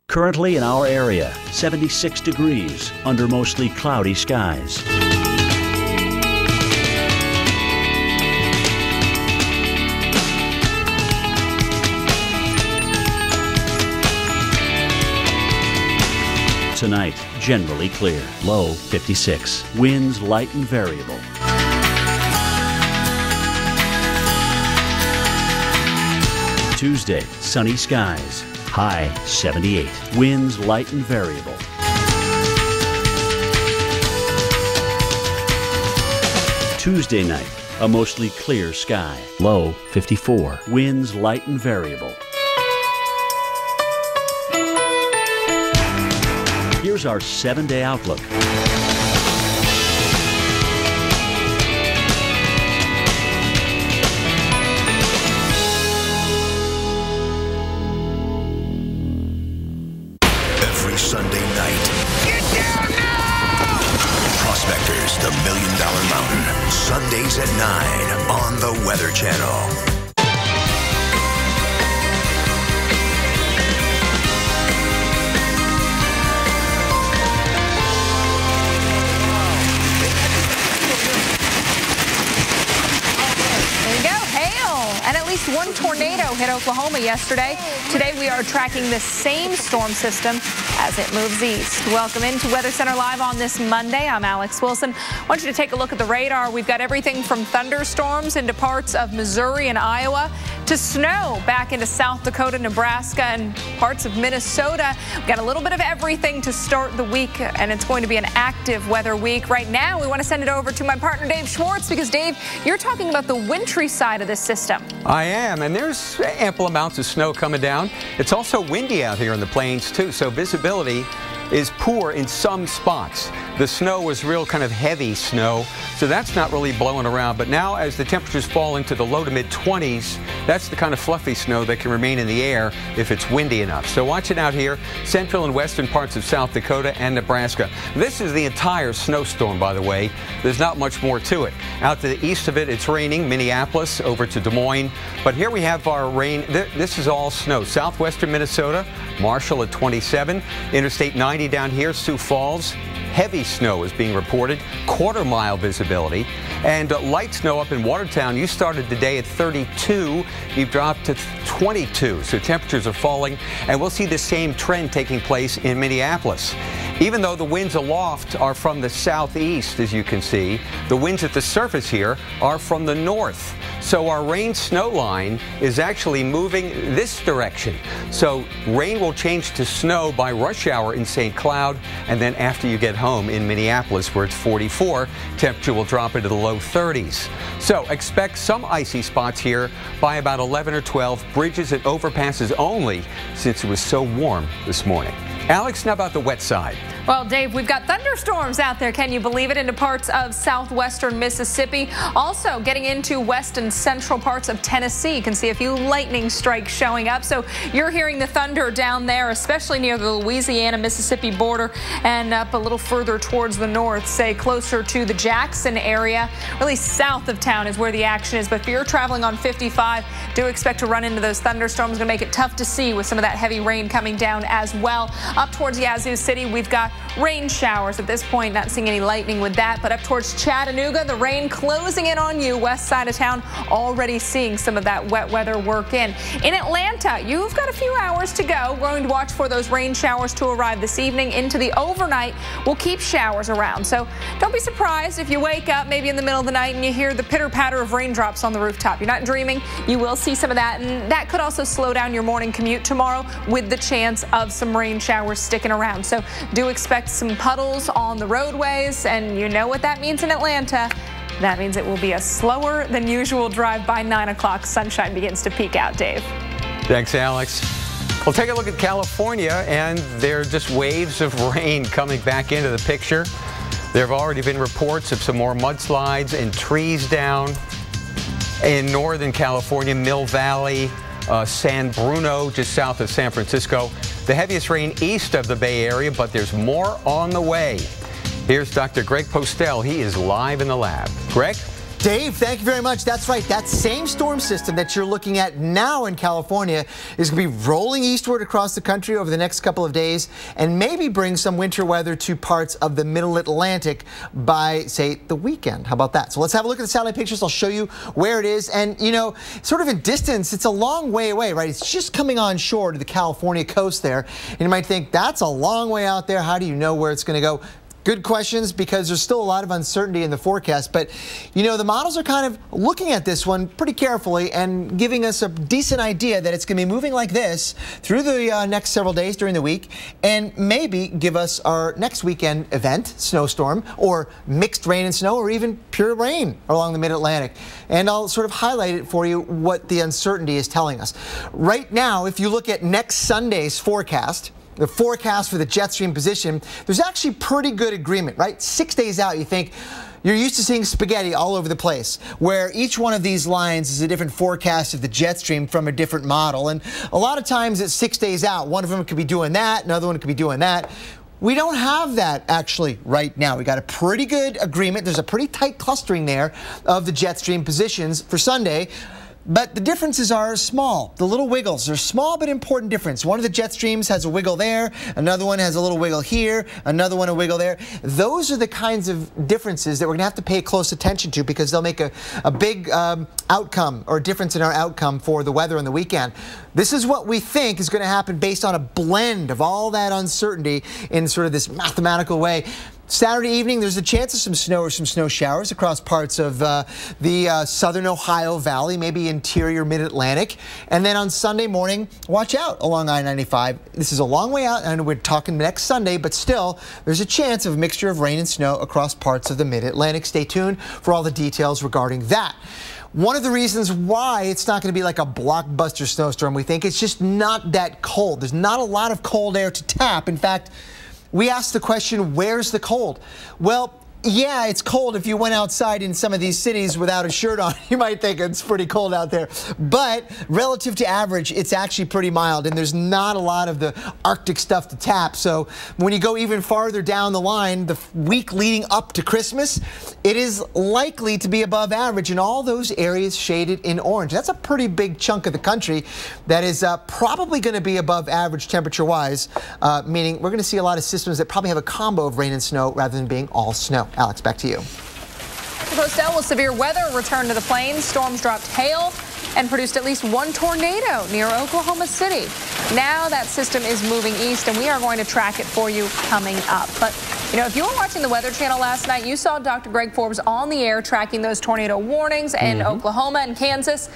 Currently in our area, 76 degrees under mostly cloudy skies. Tonight, generally clear. Low 56. Winds light and variable. Tuesday, sunny skies. High 78. Winds light and variable. Tuesday night, a mostly clear sky. Low 54. Winds light and variable. Here's our 7-day outlook.
Weekdays at 9 on the Weather Channel.
And at least one tornado hit Oklahoma yesterday. Today we are tracking the same storm system as it moves east. Welcome into Weather Center Live on this Monday. I'm Alex Wilson. I want you to take a look at the radar. We've got everything from thunderstorms into parts of Missouri and Iowa to snow back into South Dakota, Nebraska, and parts of Minnesota. We've got a little bit of everything to start the week, and it's going to be an active weather week. Right now, we want to send it over to my partner, Dave Schwartz, because, Dave, you're talking about the wintry side of this system.
I am, and there's ample amounts of snow coming down. It's also windy out here in the plains, too, so visibility is poor in some spots. The snow was real kind of heavy snow, so that's not really blowing around. But now as the temperatures fall into the low to mid 20s, that's the kind of fluffy snow that can remain in the air if it's windy enough. So watch it out here, central and western parts of South Dakota and Nebraska. This is the entire snowstorm, by the way. There's not much more to it. Out to the east of it, it's raining, Minneapolis over to Des Moines. But here we have our rain. This is all snow. Southwestern Minnesota, Marshall at 27, Interstate 90 down here, Sioux Falls. Heavy snow is being reported, quarter-mile visibility, and light snow up in Watertown. You started the day at 32. You've dropped to 22, so temperatures are falling, and we'll see the same trend taking place in Minneapolis. Even though the winds aloft are from the southeast, as you can see, the winds at the surface here are from the north. So our rain-snow line is actually moving this direction. So rain will change to snow by rush hour in St. Cloud, and then after you get home in Minneapolis, where it's 44, temperature will drop into the low 30s. So expect some icy spots here by about 11 or 12, bridges and overpasses only, since it was so warm this morning. Alex, now about the wet side.
Well, Dave, we've got thunderstorms out there, can you believe it, into parts of southwestern Mississippi. Also getting into west and central parts of Tennessee. You can see a few lightning strikes showing up. So you're hearing the thunder down there, especially near the Louisiana-Mississippi border and up a little further towards the north, say closer to the Jackson area. Really south of town is where the action is. But if you're traveling on 55, do expect to run into those thunderstorms. Going to make it tough to see with some of that heavy rain coming down as well. Up towards Yazoo City, we've got rain showers at this point, not seeing any lightning with that, but up towards Chattanooga, the rain closing in on you, west side of town, already seeing some of that wet weather work in. In Atlanta, you've got a few hours to go. We're going to watch for those rain showers to arrive this evening. Into the overnight, we'll keep showers around. So don't be surprised if you wake up maybe in the middle of the night and you hear the pitter-patter of raindrops on the rooftop. You're not dreaming. You will see some of that, and that could also slow down your morning commute tomorrow with the chance of some rain showers sticking around. So do expect some puddles on the roadways, and you know what that means in Atlanta. That means it will be a slower than usual drive by 9 o'clock. Sunshine begins to peek out, Dave.
Thanks, Alex. We'll take a look at California, and there are just waves of rain coming back into the picture. There have already been reports of some more mudslides and trees down in Northern California, Mill Valley, San Bruno, just south of San Francisco. The heaviest rain east of the Bay Area, but there's more on the way. Here's Dr. Greg Postel. He is live in the lab. Greg?
Dave, thank you very much. That's right. That same storm system that you're looking at now in California is going to be rolling eastward across the country over the next couple of days and maybe bring some winter weather to parts of the middle Atlantic by, say, the weekend. How about that? So let's have a look at the satellite pictures. I'll show you where it is. And, you know, sort of in distance, it's a long way away, right? It's just coming on shore to the California coast there. And you might think, that's a long way out there. How do you know where it's going to go? Good questions, because there's still a lot of uncertainty in the forecast. But, you know, the models are kind of looking at this one pretty carefully and giving us a decent idea that it's going to be moving like this through the next several days during the week, and maybe give us our next weekend event, snowstorm, or mixed rain and snow, or even pure rain along the mid-Atlantic. And I'll sort of highlight it for you what the uncertainty is telling us. Right now, if you look at next Sunday's forecast, the forecast for the jet stream position, there's actually pretty good agreement, right? 6 days out, you think, you're used to seeing spaghetti all over the place, where each one of these lines is a different forecast of the jet stream from a different model. And a lot of times it's 6 days out. One of them could be doing that, another one could be doing that. We don't have that actually right now. We got a pretty good agreement. There's a pretty tight clustering there of the jet stream positions for Sunday. But the differences are small. The little wiggles are small but important difference. One of the jet streams has a wiggle there, another one has a little wiggle here, another one a wiggle there. Those are the kinds of differences that we're going to have to pay close attention to because they'll make a big outcome or difference in our outcome for the weather on the weekend. This is what we think is going to happen based on a blend of all that uncertainty in sort of this mathematical way. Saturday evening, there's a chance of some snow or some snow showers across parts of the southern Ohio Valley, maybe interior mid-Atlantic. And then on Sunday morning, watch out along I-95. This is a long way out, and we're talking next Sunday, but still, there's a chance of a mixture of rain and snow across parts of the mid-Atlantic. Stay tuned for all the details regarding that. One of the reasons why it's not going to be like a blockbuster snowstorm, we think, it's just not that cold. There's not a lot of cold air to tap. In fact, we asked the question, where's the cold? Well, yeah, it's cold. If you went outside in some of these cities without a shirt on, you might think it's pretty cold out there. But relative to average, it's actually pretty mild, and there's not a lot of the Arctic stuff to tap. So when you go even farther down the line, the week leading up to Christmas, it is likely to be above average in all those areas shaded in orange. That's a pretty big chunk of the country that is probably going to be above average temperature-wise, meaning we're going to see a lot of systems that probably have a combo of rain and snow rather than being all snow. Alex, back to you.
Postel, with severe weather returned to the plains. Storms dropped hail and produced at least one tornado near Oklahoma City. Now that system is moving east, and we are going to track it for you coming up. But, you know, if you were watching the Weather Channel last night, you saw Dr. Greg Forbes on the air tracking those tornado warnings in Oklahoma and Kansas.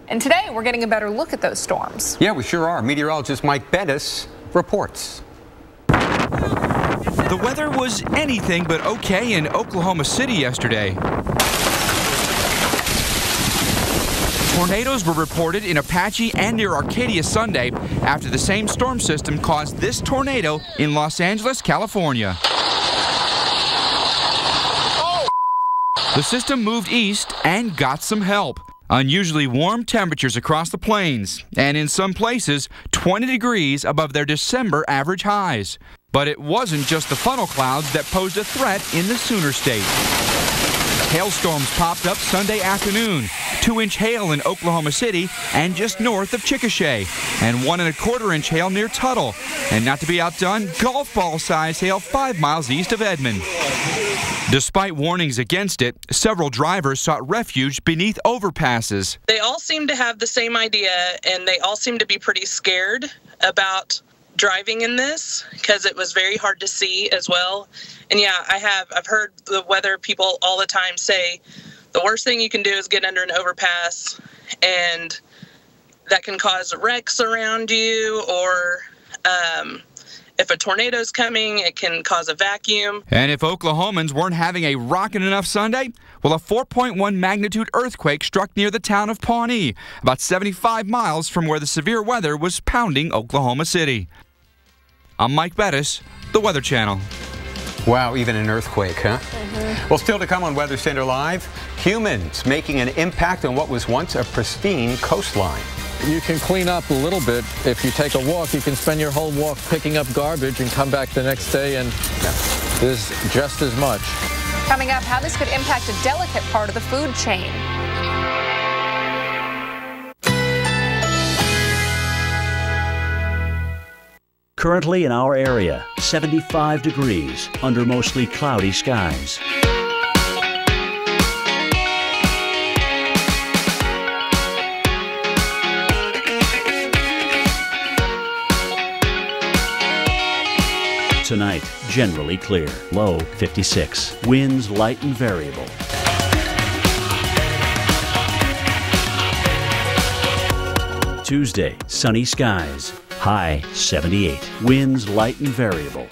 And today, we're getting a better look at those storms.
Yeah, we sure are. Meteorologist Mike Bettis reports.
The weather was anything but okay in Oklahoma City yesterday. Tornadoes were reported in Apache and near Arcadia Sunday after the same storm system caused this tornado in Los Angeles, California. The system moved east and got some help. Unusually warm temperatures across the plains, and in some places 20 degrees above their December average highs. But it wasn't just the funnel clouds that posed a threat in the Sooner State. Hailstorms popped up Sunday afternoon. 2-inch hail in Oklahoma City and just north of Chickasha, and 1 1/4-inch hail near Tuttle. And not to be outdone, golf ball size hail 5 miles east of Edmond. Despite warnings against it, several drivers sought refuge beneath overpasses.
They all seem to have the same idea, and they all seem to be pretty scared about driving in this because it was very hard to see as well. And yeah, I've heard the weather people all the time say the worst thing you can do is get under an overpass, and that can cause wrecks around you, or if a tornado's coming, it can cause a vacuum.
And if Oklahomans weren't having a rockin' enough Sunday, well, a 4.1 magnitude earthquake struck near the town of Pawnee, about 75 miles from where the severe weather was pounding Oklahoma City. I'm Mike Bettis, the Weather Channel.
Wow, even an earthquake, huh? Well, still to come on Weather Center Live, humans making an impact on what was once a pristine coastline.
You can clean up a little bit. If you take a walk, you can spend your whole walk picking up garbage and come back the next day and there's just as much.
Coming up, how this could impact a delicate part of the food chain.
Currently in our area, 75 degrees under mostly cloudy skies. Tonight, generally clear. Low 56. Winds light and variable. Tuesday, sunny skies. High 78. Winds light and variable.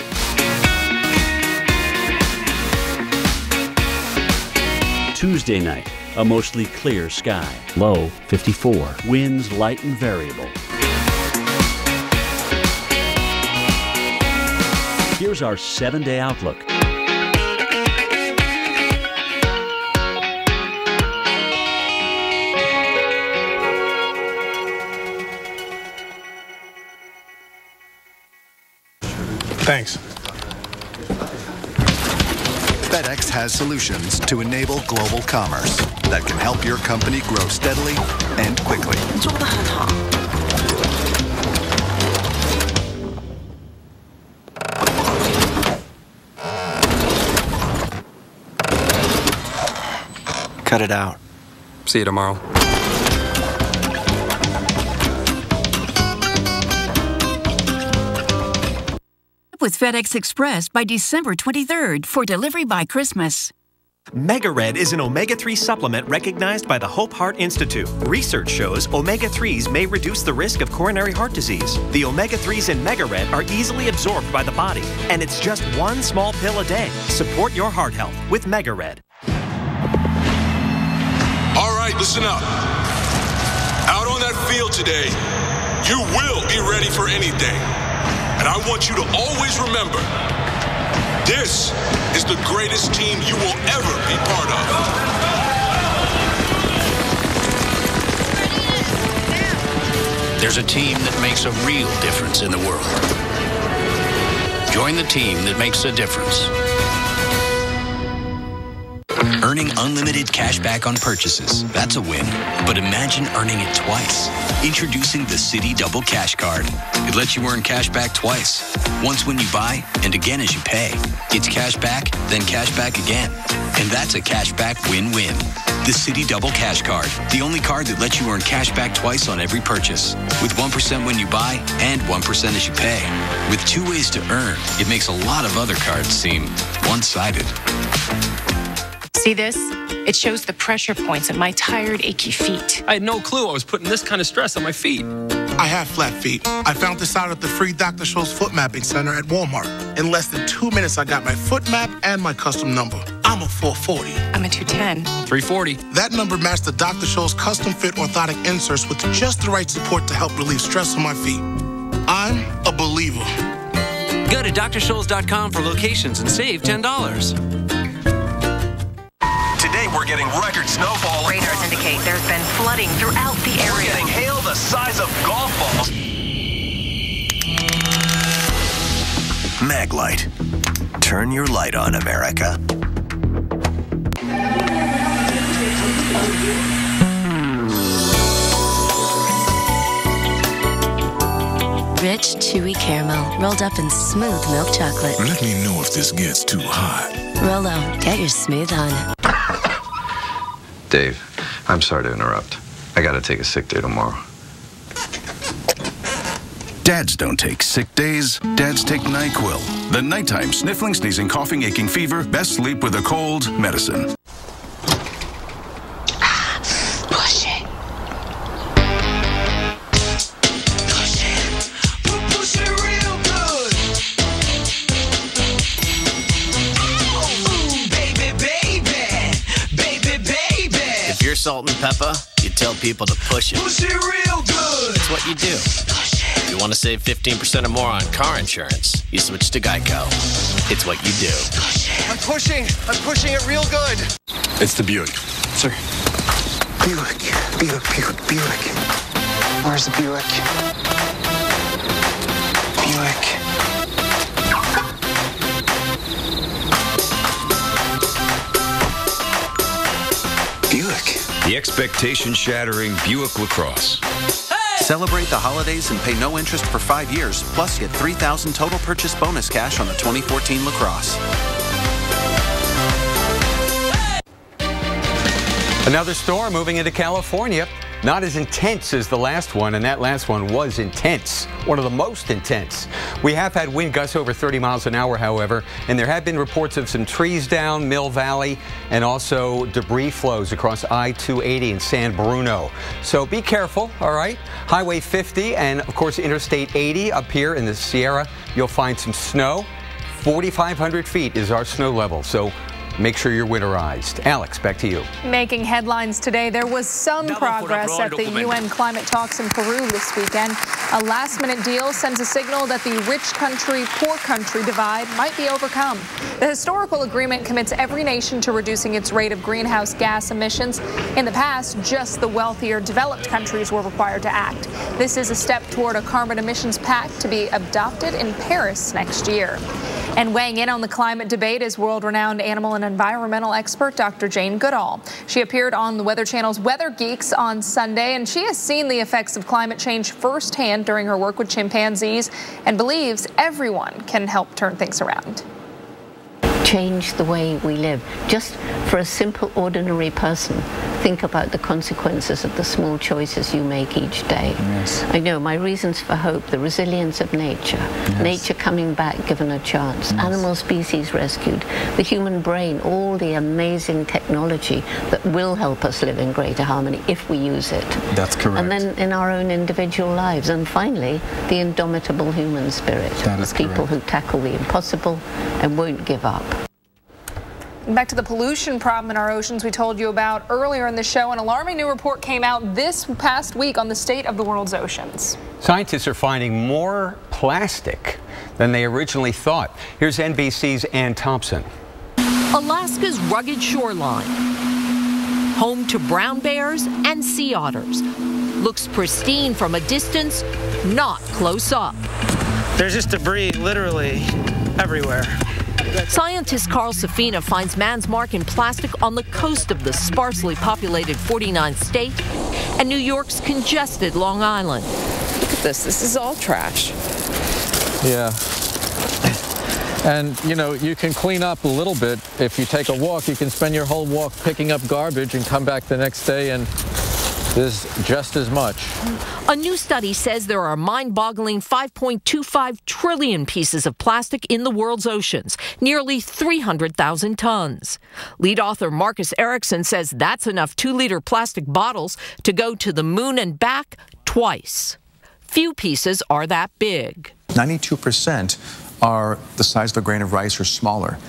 Tuesday night, a mostly clear sky. Low 54. Winds light and variable. Here's our 7-day outlook.
Thanks.
FedEx has solutions to enable global commerce that can help your company grow steadily and quickly.
Cut it out. See you tomorrow.
With FedEx Express by December 23rd for delivery by Christmas.
Mega Red is an omega-3 supplement recognized by the Hope Heart Institute. Research shows omega-3s may reduce the risk of coronary heart disease. The omega-3s in Mega Red are easily absorbed by the body, and it's just one small pill a day. Support your heart health with Mega Red.
All right, listen up. Out on that field today, you will be ready for anything. And I want you to always remember, this is the greatest team you will ever be part of.
There's a team that makes a real difference in the world. Join the team that makes a difference. Earning unlimited cash back on purchases. That's a win. But imagine earning it twice. Introducing the Citi Double Cash Card. It lets you earn cash back twice. Once when you buy, and again as you pay. It's cash back, then cash back again. And that's a cash back win-win. The Citi Double Cash Card. The only card that lets you earn cash back twice on every purchase. With 1% when you buy, and 1% as you pay. With 2 ways to earn, it makes a lot of other cards seem one-sided.
See this? It shows the pressure points in my tired, achy feet.
I had no clue I was putting this kind of stress on my feet.
I have flat feet. I found this out at the free Dr. Scholl's Foot Mapping Center at Walmart. In less than 2 minutes, I got my foot map and my custom number. I'm a 440.
I'm a 210.
340.
That number matched the Dr. Scholl's custom fit orthotic inserts with just the right support to help relieve stress on my feet. I'm a believer.
Go to drscholls.com for locations and save $10.
Today we're getting record snowfall.
Radars indicate there's been flooding throughout the area.
We're getting hail the size of golf balls.
Maglite. Turn your light on, America.
Rich, chewy caramel rolled up in smooth milk chocolate.
Let me know if this gets too hot.
Rolo, get your smooth on.
Dave, I'm sorry to interrupt. I gotta take a sick day tomorrow.
Dads don't take sick days. Dads take NyQuil. The nighttime sniffling, sneezing, coughing, aching, fever, best sleep with a cold medicine.
Push it. Push it. Push it real good. Ooh, baby, baby. Baby, baby.
If you're Salt and Peppa, you tell people to push it.
Push it real good.
That's what you do. If you want to save 15% or more on car insurance, you switch to Geico. It's what you do.
I'm pushing it real good.
It's the Buick.
Sir. Buick. Where's the Buick?
Buick. The expectation-shattering Buick LaCrosse.
Celebrate the holidays and pay no interest for 5 years, plus get $3,000 total purchase bonus cash on the 2014 LaCrosse.
Another storm moving into California. Not as intense as the last one, and that last one was intense. One of the most intense. We have had wind gusts over 30 miles an hour, however, and there have been reports of some trees down Mill Valley and also debris flows across I-280 in San Bruno. So be careful, all right? Highway 50 and, of course, Interstate 80 up here in the Sierra, you'll find some snow. 4,500 feet is our snow level, so make sure you're winterized. Alex, back to you.
Making headlines today, there was some progress at the UN climate talks in Peru this weekend. A last-minute deal sends a signal that the rich country, poor country divide might be overcome. The historical agreement commits every nation to reducing its rate of greenhouse gas emissions. In the past, just the wealthier, developed countries were required to act. This is a step toward a carbon emissions pact to be adopted in Paris next year. And weighing in on the climate debate is world-renowned animal and environmental expert Dr. Jane Goodall. She appeared on the Weather Channel's Weather Geeks on Sunday, and she has seen the effects of climate change firsthand during her work with chimpanzees and believes everyone can help turn things around.
Change the way we live. Just for a simple, ordinary person, think about the consequences of the small choices you make each day.
Yes.
I know my reasons for hope, the resilience of nature, nature coming back given a chance, animal species rescued, the human brain, all the amazing technology that will help us live in greater harmony if we use it.
That's correct.
And then in our own individual lives. And finally, the indomitable human spirit.
That is
the people who tackle the impossible and won't give up.
Back to the pollution problem in our oceans we told you about earlier in the show. An alarming new report came out this past week on the state of the world's oceans.
Scientists are finding more plastic than they originally thought. Here's NBC's Ann Thompson.
Alaska's rugged shoreline, home to brown bears and sea otters, looks pristine from a distance, not close up.
There's just debris literally everywhere.
Scientist Carl Safina finds man's mark in plastic on the coast of the sparsely populated 49th state and New York's congested Long Island.
Look at this. This is all trash.
Yeah. And, you know, you can clean up a little bit. If you take a walk, you can spend your whole walk picking up garbage and come back the next day and there's just as much.
A new study says there are mind-boggling 5.25 trillion pieces of plastic in the world's oceans, nearly 300,000 tons. Lead author Marcus Erickson says that's enough 2-liter plastic bottles to go to the moon and back twice. Few pieces are that big.
92% are the size of a grain of rice or smaller.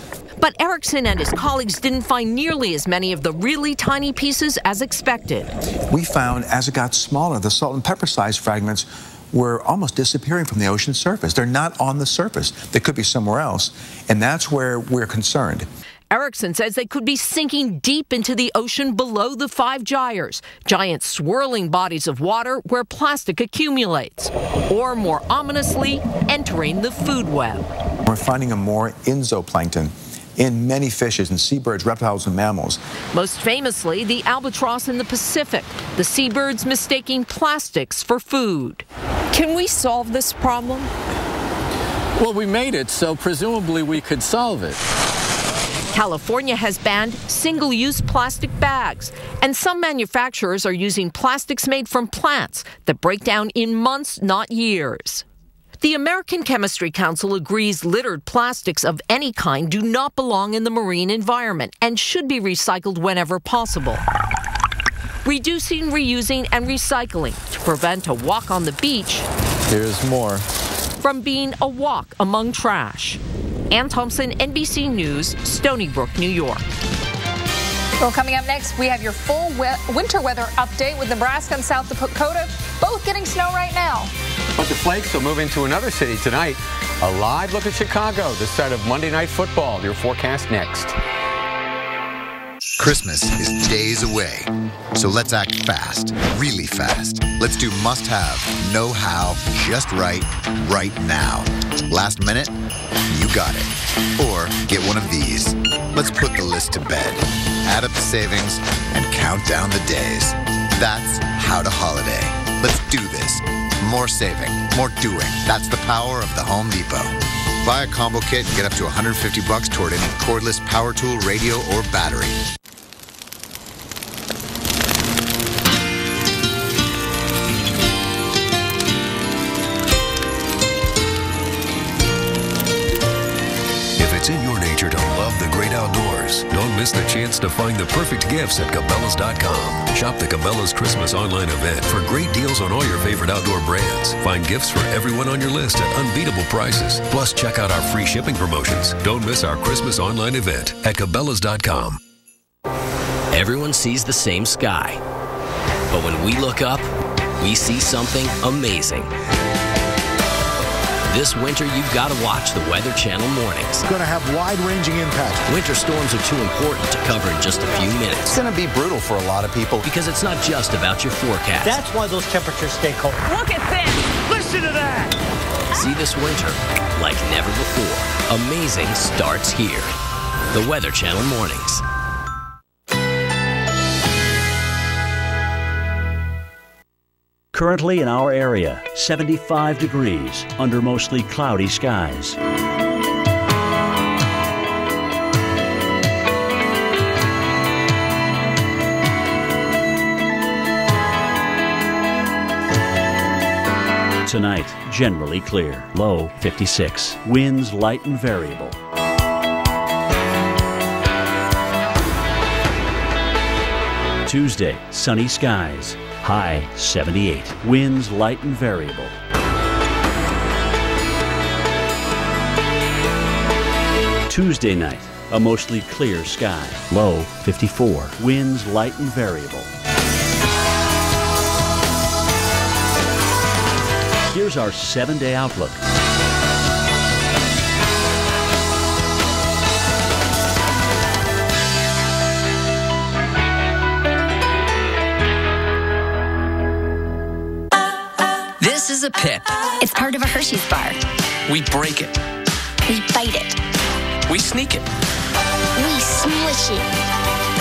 But Erickson and his colleagues didn't find nearly as many of the really tiny pieces as expected.
We found as it got smaller, the salt and pepper sized fragments were almost disappearing from the ocean surface. They're not on the surface. They could be somewhere else, and that's where we're concerned.
Erickson says they could be sinking deep into the ocean below the 5 gyres, giant swirling bodies of water where plastic accumulates, or more ominously, entering the food web.
We're finding more in zooplankton in many fishes and seabirds, reptiles, and mammals.
Most famously, the albatross in the Pacific, the seabirds mistaking plastics for food.
Can we solve this problem?
Well, we made it, so presumably we could solve it.
California has banned single-use plastic bags, and some manufacturers are using plastics made from plants that break down in months, not years. The American Chemistry Council agrees littered plastics of any kind do not belong in the marine environment and should be recycled whenever possible. Reducing, reusing, and recycling to prevent a walk on the beach
Here's more.
from being a walk among trash. Ann Thompson, NBC News, Stony Brook, New York.
Well, coming up next, we have your full winter weather update with Nebraska and South Dakota both getting snow right now.
But the flakes will move into another city tonight. A live look at Chicago, this side of Monday Night Football. Your forecast next.
Christmas is days away, so let's act fast, really fast. Let's do must-have, know-how, just right now. Last minute, you got it. Or get one of these. Let's put the list to bed, add up the savings, and count down the days. That's how to holiday. Let's do this. More saving, more doing. That's the power of the Home Depot. Buy a combo kit and get up to $150 toward any cordless power tool, radio, or battery.
It's in your nature to love the great outdoors. Don't miss the chance to find the perfect gifts at Cabela's.com. Shop the Cabela's Christmas online event for great deals on all your favorite outdoor brands. Find gifts for everyone on your list at unbeatable prices. Plus, check out our free shipping promotions. Don't miss our Christmas online event at Cabela's.com.
Everyone sees the same sky. But when we look up, we see something amazing. This winter, you've got to watch the Weather Channel mornings.
It's going to have wide-ranging impacts.
Winter storms are too important to cover in just a few minutes.
It's going to be brutal for a lot of people.
Because it's not just about your forecast.
That's why those temperatures stay cold. Look at this! Listen to that!
See this winter like never before. Amazing starts here. The Weather Channel Mornings.
Currently in our area, 75 degrees under mostly cloudy skies. Tonight, generally clear. Low 56. Winds light and variable. Tuesday, sunny skies. High 78. Winds light and variable. Tuesday night, a mostly clear sky. Low 54. Winds light and variable. Here's our 7-day outlook.
This is a pip.
It's part of a Hershey's bar.
We break it.
We bite it.
We sneak it.
We smush it.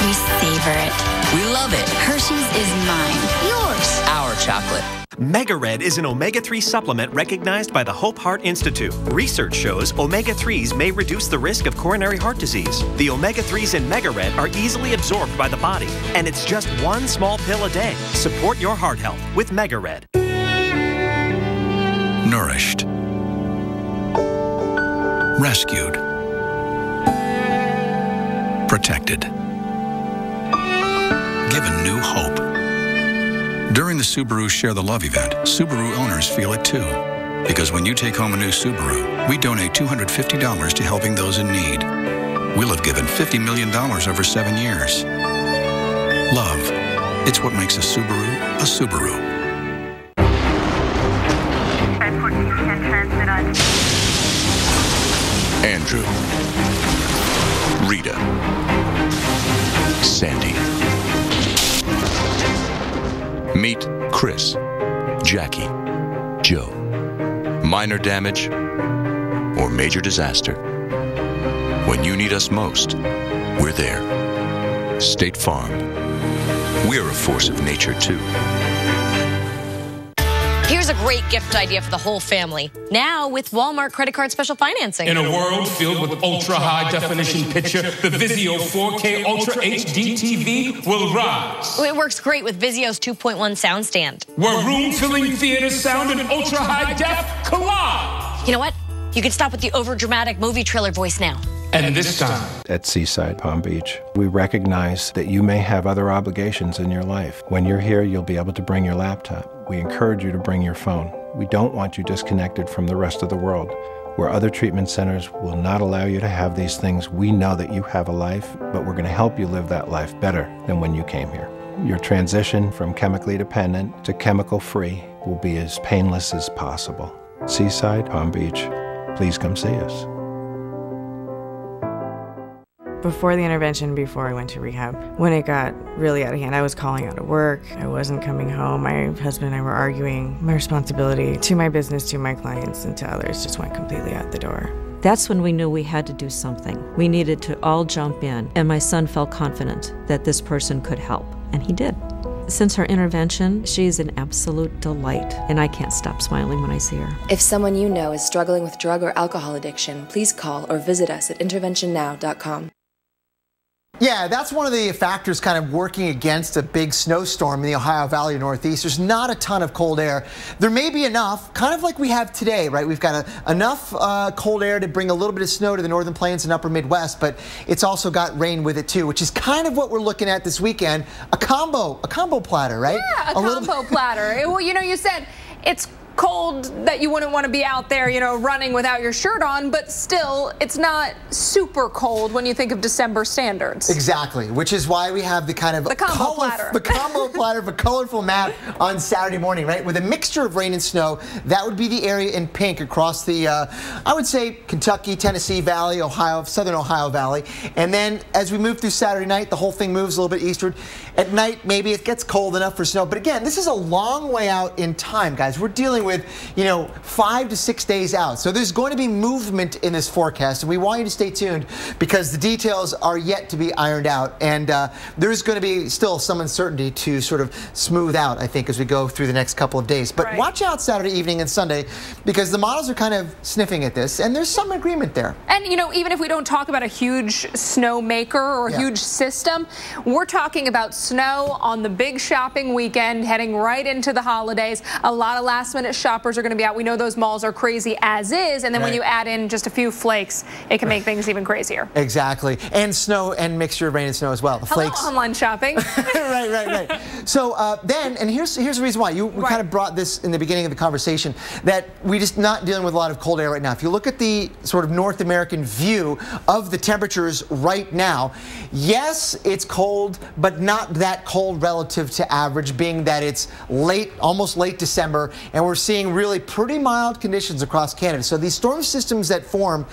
We savor it.
We love it.
Hershey's is mine. Yours.
Our chocolate.
Mega Red is an omega-3 supplement recognized by the Hope Heart Institute. Research shows omega-3s may reduce the risk of coronary heart disease. The omega-3s in Mega Red are easily absorbed by the body, and it's just one small pill a day. Support your heart health with Mega Red.
Nourished. Rescued. Protected. Given new hope. During the Subaru Share the Love event, Subaru owners feel it too. Because when you take home a new Subaru, we donate $250 to helping those in need. We'll have given $50 million over 7 years. Love. It's what makes a Subaru a Subaru.
Andrew. Rita. Sandy. Meet Chris, Jackie, Joe. Minor damage or major disaster. When you need us most, we're there. State Farm. We're a force of nature, too.
Here's a great gift idea for the whole family. Now with Walmart credit card special financing.
In a world filled with ultra-high definition picture, the Vizio 4K Ultra HD TV will rise.
It works great with Vizio's 2.1 sound stand.
Where room-filling theater sound and ultra-high def collide.
You know what? You can stop with the over-dramatic movie trailer voice now.
And this time.
At Seaside Palm Beach, we recognize that you may have other obligations in your life. When you're here, you'll be able to bring your laptop. We encourage you to bring your phone. We don't want you disconnected from the rest of the world. Where other treatment centers will not allow you to have these things, we know that you have a life, but we're going to help you live that life better than when you came here. Your transition from chemically dependent to chemical-free will be as painless as possible. Seaside Palm Beach, please come see us.
Before the intervention, before I went to rehab, when it got really out of hand, I was calling out of work. I wasn't coming home. My husband and I were arguing. My responsibility to my business, to my clients, and to others just went completely out the door.
That's when we knew we had to do something. We needed to all jump in, and my son felt confident that this person could help, and he did. Since her intervention, she's an absolute delight, and I can't stop smiling when I see her.
If someone you know is struggling with drug or alcohol addiction, please call or visit us at interventionnow.com.
Yeah, that's one of the factors kind of working against a big snowstorm in the Ohio Valley Northeast. There's not a ton of cold air. There may be enough, kind of like we have today, right? We've got enough cold air to bring a little bit of snow to the northern plains and upper Midwest, but it's also got rain with it too, which is kind of what we're looking at this weekend. A combo platter, right?
Yeah, a combo platter. Well, you know, you said it's cold that you wouldn't want to be out there, you know, running without your shirt on, but still, it's not super cold when you think of December standards.
Exactly, which is why we have the kind of
combo platter.
The combo platter of a colorful map on Saturday morning, right? With a mixture of rain and snow. That would be the area in pink across the, I would say, Kentucky, Tennessee Valley, Ohio, southern Ohio Valley. And then as we move through Saturday night, the whole thing moves a little bit eastward. At night, maybe it gets cold enough for snow. But again, this is a long way out in time, guys. We're dealing dealing with, 5 to 6 days out. So there's going to be movement in this forecast, and we want you to stay tuned because the details are yet to be ironed out, and there's going to be still some uncertainty to sort of smooth out, I think, as we go through the next couple of days. But watch out Saturday evening and Sunday because the models are kind of sniffing at this, and there's some agreement there.
And, even if we don't talk about a huge snow maker or a huge system, we're talking about snow on the big shopping weekend heading right into the holidays. A lot of last-minute shoppers are going to be out. We know those malls are crazy as is, and then when you add in just a few flakes, it can make things even crazier.
Exactly. And snow and mixture of rain and snow as well. The flakes.
Online shopping.
Right. So then, and here's the reason why. We kind of brought this in the beginning of the conversation, that we're just not dealing with a lot of cold air right now. If you look at the sort of North American view of the temperatures right now, yes, it's cold, but not that cold relative to average, being that it's almost late December, and we're seeing really pretty mild conditions across Canada. So these storm systems that form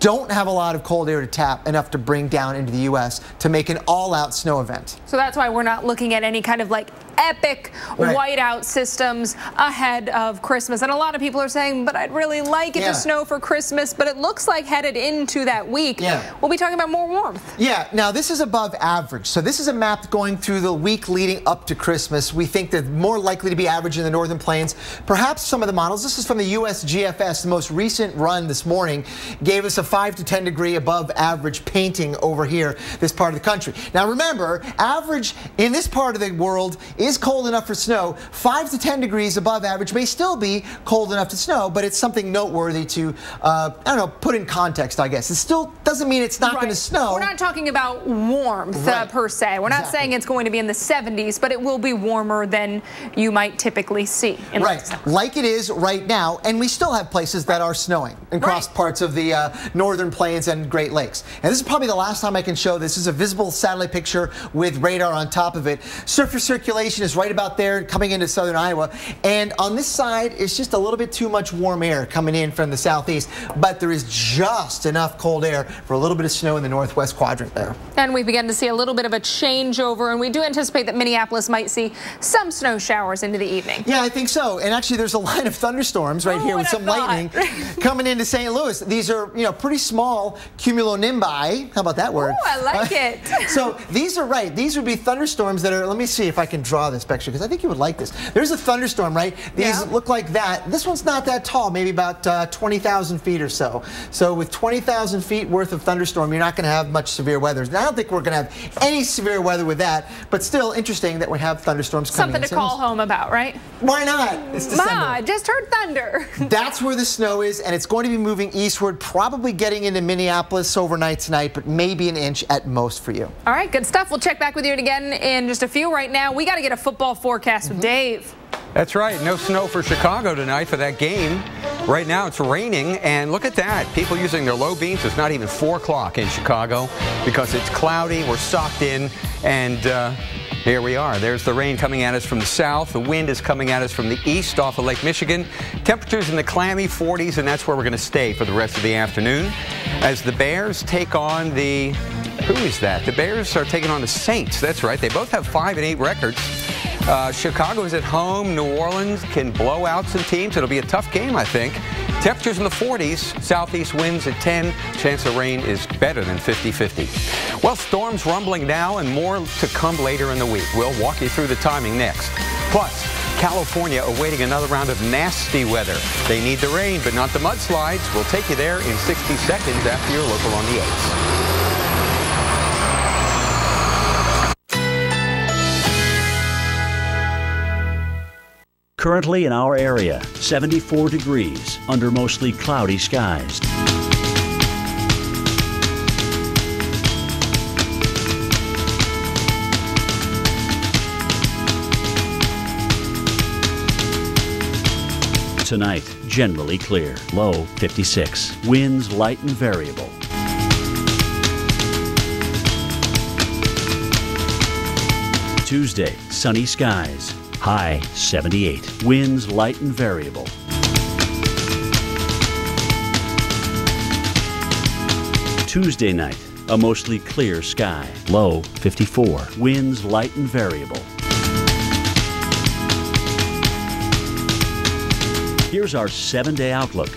don't have a lot of cold air to tap enough to bring down into the U.S. to make an all-out snow event.
So that's why we're not looking at any kind of epic whiteout systems ahead of Christmas. And a lot of people are saying, but I'd really like it to snow for Christmas. But it looks like headed into that week, we'll be talking about more warmth.
Yeah, now this is above average. So this is a map going through the week leading up to Christmas. We think that more likely to be average in the northern plains. Perhaps some of the models, this is from the USGFS, the most recent run this morning, gave us a 5 to 10 degree above average painting over here, this part of the country. Now remember, average in this part of the world is cold enough for snow. 5 to 10 degrees above average may still be cold enough to snow, but it's something noteworthy to, put in context, I guess. It still doesn't mean it's not going to snow.
We're not talking about warmth per se. We're not saying it's going to be in the 70s, but it will be warmer than you might typically see.
Like it is right now, and we still have places that are snowing across parts of the northern plains and Great Lakes. And this is probably the last time I can show this. This is a visible satellite picture with radar on top of it. Surface circulation is right about there coming into southern Iowa, and on this side it's just a little bit too much warm air coming in from the southeast, but there is just enough cold air for a little bit of snow in the northwest quadrant there.
And we begin to see a little bit of a changeover, and we do anticipate that Minneapolis might see some snow showers into the evening.
Yeah, I think so. And actually there's a line of thunderstorms right here with some lightning coming into St. Louis. These are, pretty small cumulonimbus. How about that word?
Oh, I like it.
So these are these would be thunderstorms that are, let me see if I can draw this picture because I think you would like this. There's a thunderstorm, right? These look like that. This one's not that tall, maybe about 20,000 feet or so. So with 20,000 feet worth of thunderstorm, you're not going to have much severe weather. And I don't think we're going to have any severe weather with that, but still interesting that we have thunderstorms coming in.
Something to call home about, right?
Why not? It's December.
Ma, I just heard thunder.
That's where the snow is, and it's going to be moving eastward, probably getting into Minneapolis overnight tonight, but maybe an inch at most for you.
All right, good stuff. We'll check back with you again in just a few. Right now, we got to get a football forecast with Dave.
That's right. No snow for Chicago tonight for that game. Right now it's raining, and look at that. People using their low beams. It's not even 4 o'clock in Chicago because it's cloudy. We're socked in, and here we are. There's the rain coming at us from the south. The wind is coming at us from the east off of Lake Michigan. Temperatures in the clammy 40s, and that's where we're going to stay for the rest of the afternoon as the Bears take on the... Who is that? The Bears are taking on the Saints. That's right. They both have 5-8 records. Chicago is at home. New Orleans can blow out some teams. It'll be a tough game, I think. Temperatures in the 40s. Southeast winds at 10. Chance of rain is better than 50-50. Well, storms rumbling now and more to come later in the week. We'll walk you through the timing next. Plus, California awaiting another round of nasty weather. They need the rain, but not the mudslides. We'll take you there in 60 seconds after your local on the 8s.
Currently in our area, 74 degrees under mostly cloudy skies. Tonight, generally clear, low 56. Winds light and variable. Tuesday, sunny skies. High 78. Winds light and variable. Tuesday night, a mostly clear sky. Low 54. Winds light and variable. Here's our 7-day outlook.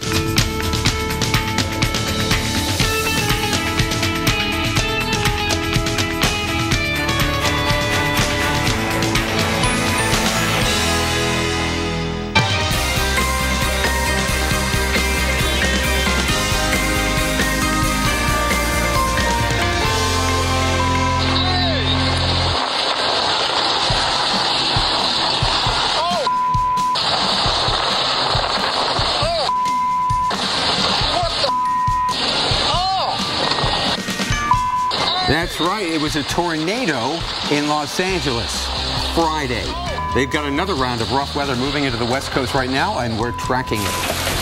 That's right, it was a tornado in Los Angeles Friday. They've got another round of rough weather moving into the West Coast right now, and we're tracking it.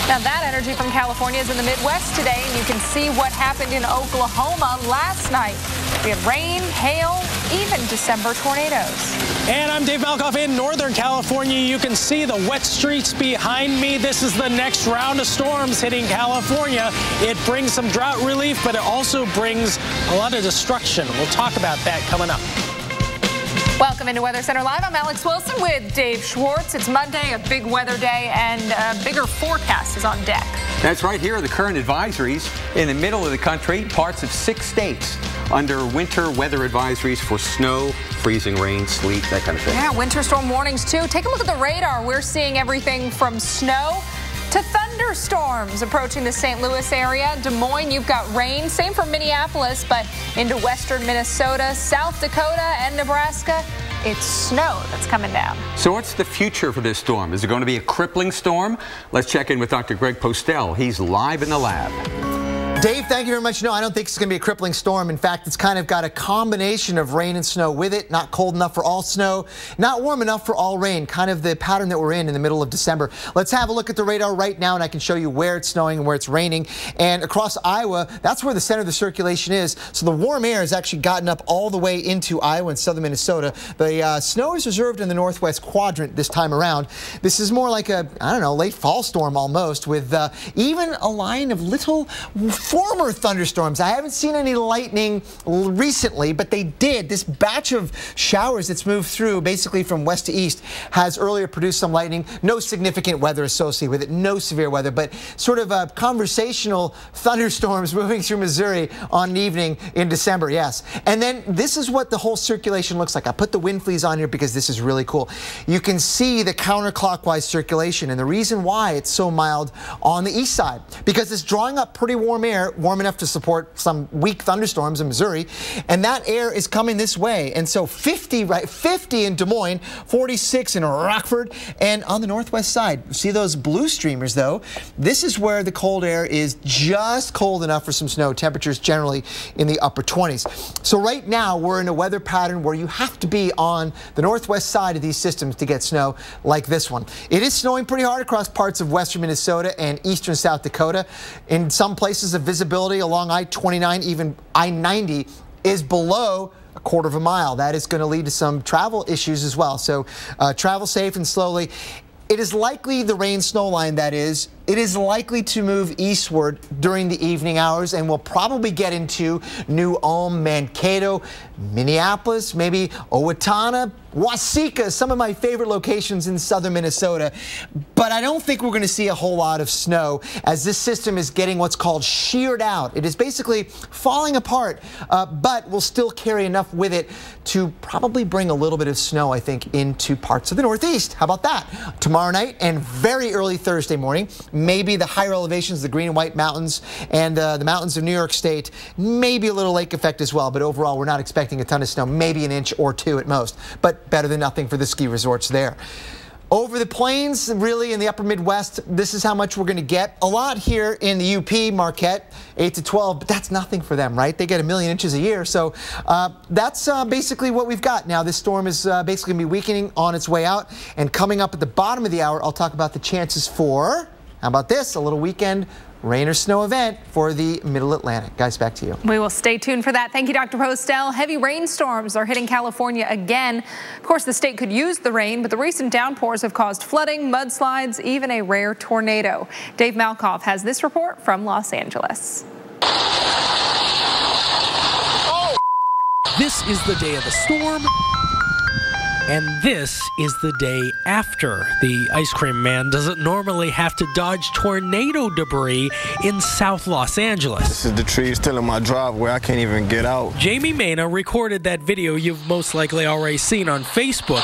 Now that energy from California is in the Midwest today, and you can see what happened in Oklahoma last night. We had rain, hail, even December tornadoes.
And I'm Dave Malkoff in Northern California. You can see the wet streets behind me. This is the next round of storms hitting California. It brings some drought relief, but it also brings a lot of destruction. We'll talk about that coming up.
Welcome into Weather Center Live. I'm Alex Wilson with Dave Schwartz. It's Monday, a big weather day, and a bigger forecast is on deck.
That's right. Here are the current advisories in the middle of the country. Parts of 6 states under winter weather advisories for snow, freezing rain, sleet, that kind of thing.
Yeah, winter storm warnings too. Take a look at the radar. We're seeing everything from snow to thunderstorms approaching the St. Louis area. Des Moines, you've got rain. Same for Minneapolis, but into western Minnesota, South Dakota, and Nebraska, it's snow that's coming down.
So what's the future for this storm? Is it going to be a crippling storm? Let's check in with Dr. Greg Postel. He's live in the lab.
Dave, thank you very much. No, I don't think it's going to be a crippling storm. In fact, it's kind of got a combination of rain and snow with it. Not cold enough for all snow, not warm enough for all rain. Kind of the pattern that we're in the middle of December. Let's have a look at the radar right now, and I can show you where it's snowing and where it's raining. And across Iowa, that's where the center of the circulation is. So the warm air has actually gotten up all the way into Iowa and southern Minnesota. The snow is reserved in the northwest quadrant this time around. This is more like a, I don't know, late fall storm almost, with even a line of little former thunderstorms. I haven't seen any lightning recently, but they did. This batch of showers that's moved through basically from west to east has earlier produced some lightning. No significant weather associated with it, no severe weather, but sort of conversational thunderstorms moving through Missouri on an evening in December, yes. And then this is what the whole circulation looks like. I put the wind fleas on here because this is really cool. You can see the counterclockwise circulation, and the reason why it's so mild on the east side, because it's drawing up pretty warm air, warm enough to support some weak thunderstorms in Missouri, and that air is coming this way. And so 50 in Des Moines, 46 in Rockford, and on the northwest side. See those blue streamers though? This is where the cold air is just cold enough for some snow. Temperatures generally in the upper 20s. So right now we're in a weather pattern where you have to be on the northwest side of these systems to get snow like this one. It is snowing pretty hard across parts of western Minnesota and eastern South Dakota. In some places of visibility along I-29, even I-90 is below a quarter of a mile. That is going to lead to some travel issues as well. So travel safe and slowly. It is likely the rain snow line, that is, it is likely to move eastward during the evening hours, and we'll probably get into New Ulm, Mankato, Minneapolis, maybe Owatonna, Waseca, some of my favorite locations in southern Minnesota. But I don't think we're going to see a whole lot of snow as this system is getting what's called sheared out. It is basically falling apart, but will still carry enough with it to probably bring a little bit of snow, I think, into parts of the Northeast. How about that? Tomorrow night and very early Thursday morning, maybe the higher elevations, the Green and White Mountains and the mountains of New York State, maybe a little lake effect as well. But overall, we're not expecting a ton of snow, maybe an inch or two at most. But better than nothing for the ski resorts there. Over the plains, really in the upper Midwest, this is how much we're going to get. A lot here in the UP, Marquette, 8 to 12, but that's nothing for them, right? They get 1 million inches a year. So that's basically what we've got. Now, this storm is basically going to be weakening on its way out. And coming up at the bottom of the hour, I'll talk about the chances for, how about this, a little weekend rain or snow event for the Middle Atlantic. Guys, back to you.
We will stay tuned for that. Thank you, Dr. Postel. Heavy rainstorms are hitting California again. Of course, the state could use the rain, but the recent downpours have caused flooding, mudslides, even a rare tornado. Dave Malkoff has this report from Los Angeles.
This is the day of the storm
And this is the day after. The ice cream man doesn't normally have to dodge tornado debris in South Los Angeles.
This is the tree still in my driveway. I can't even get out.
Jamie Mena recorded that video you've most likely already seen on Facebook.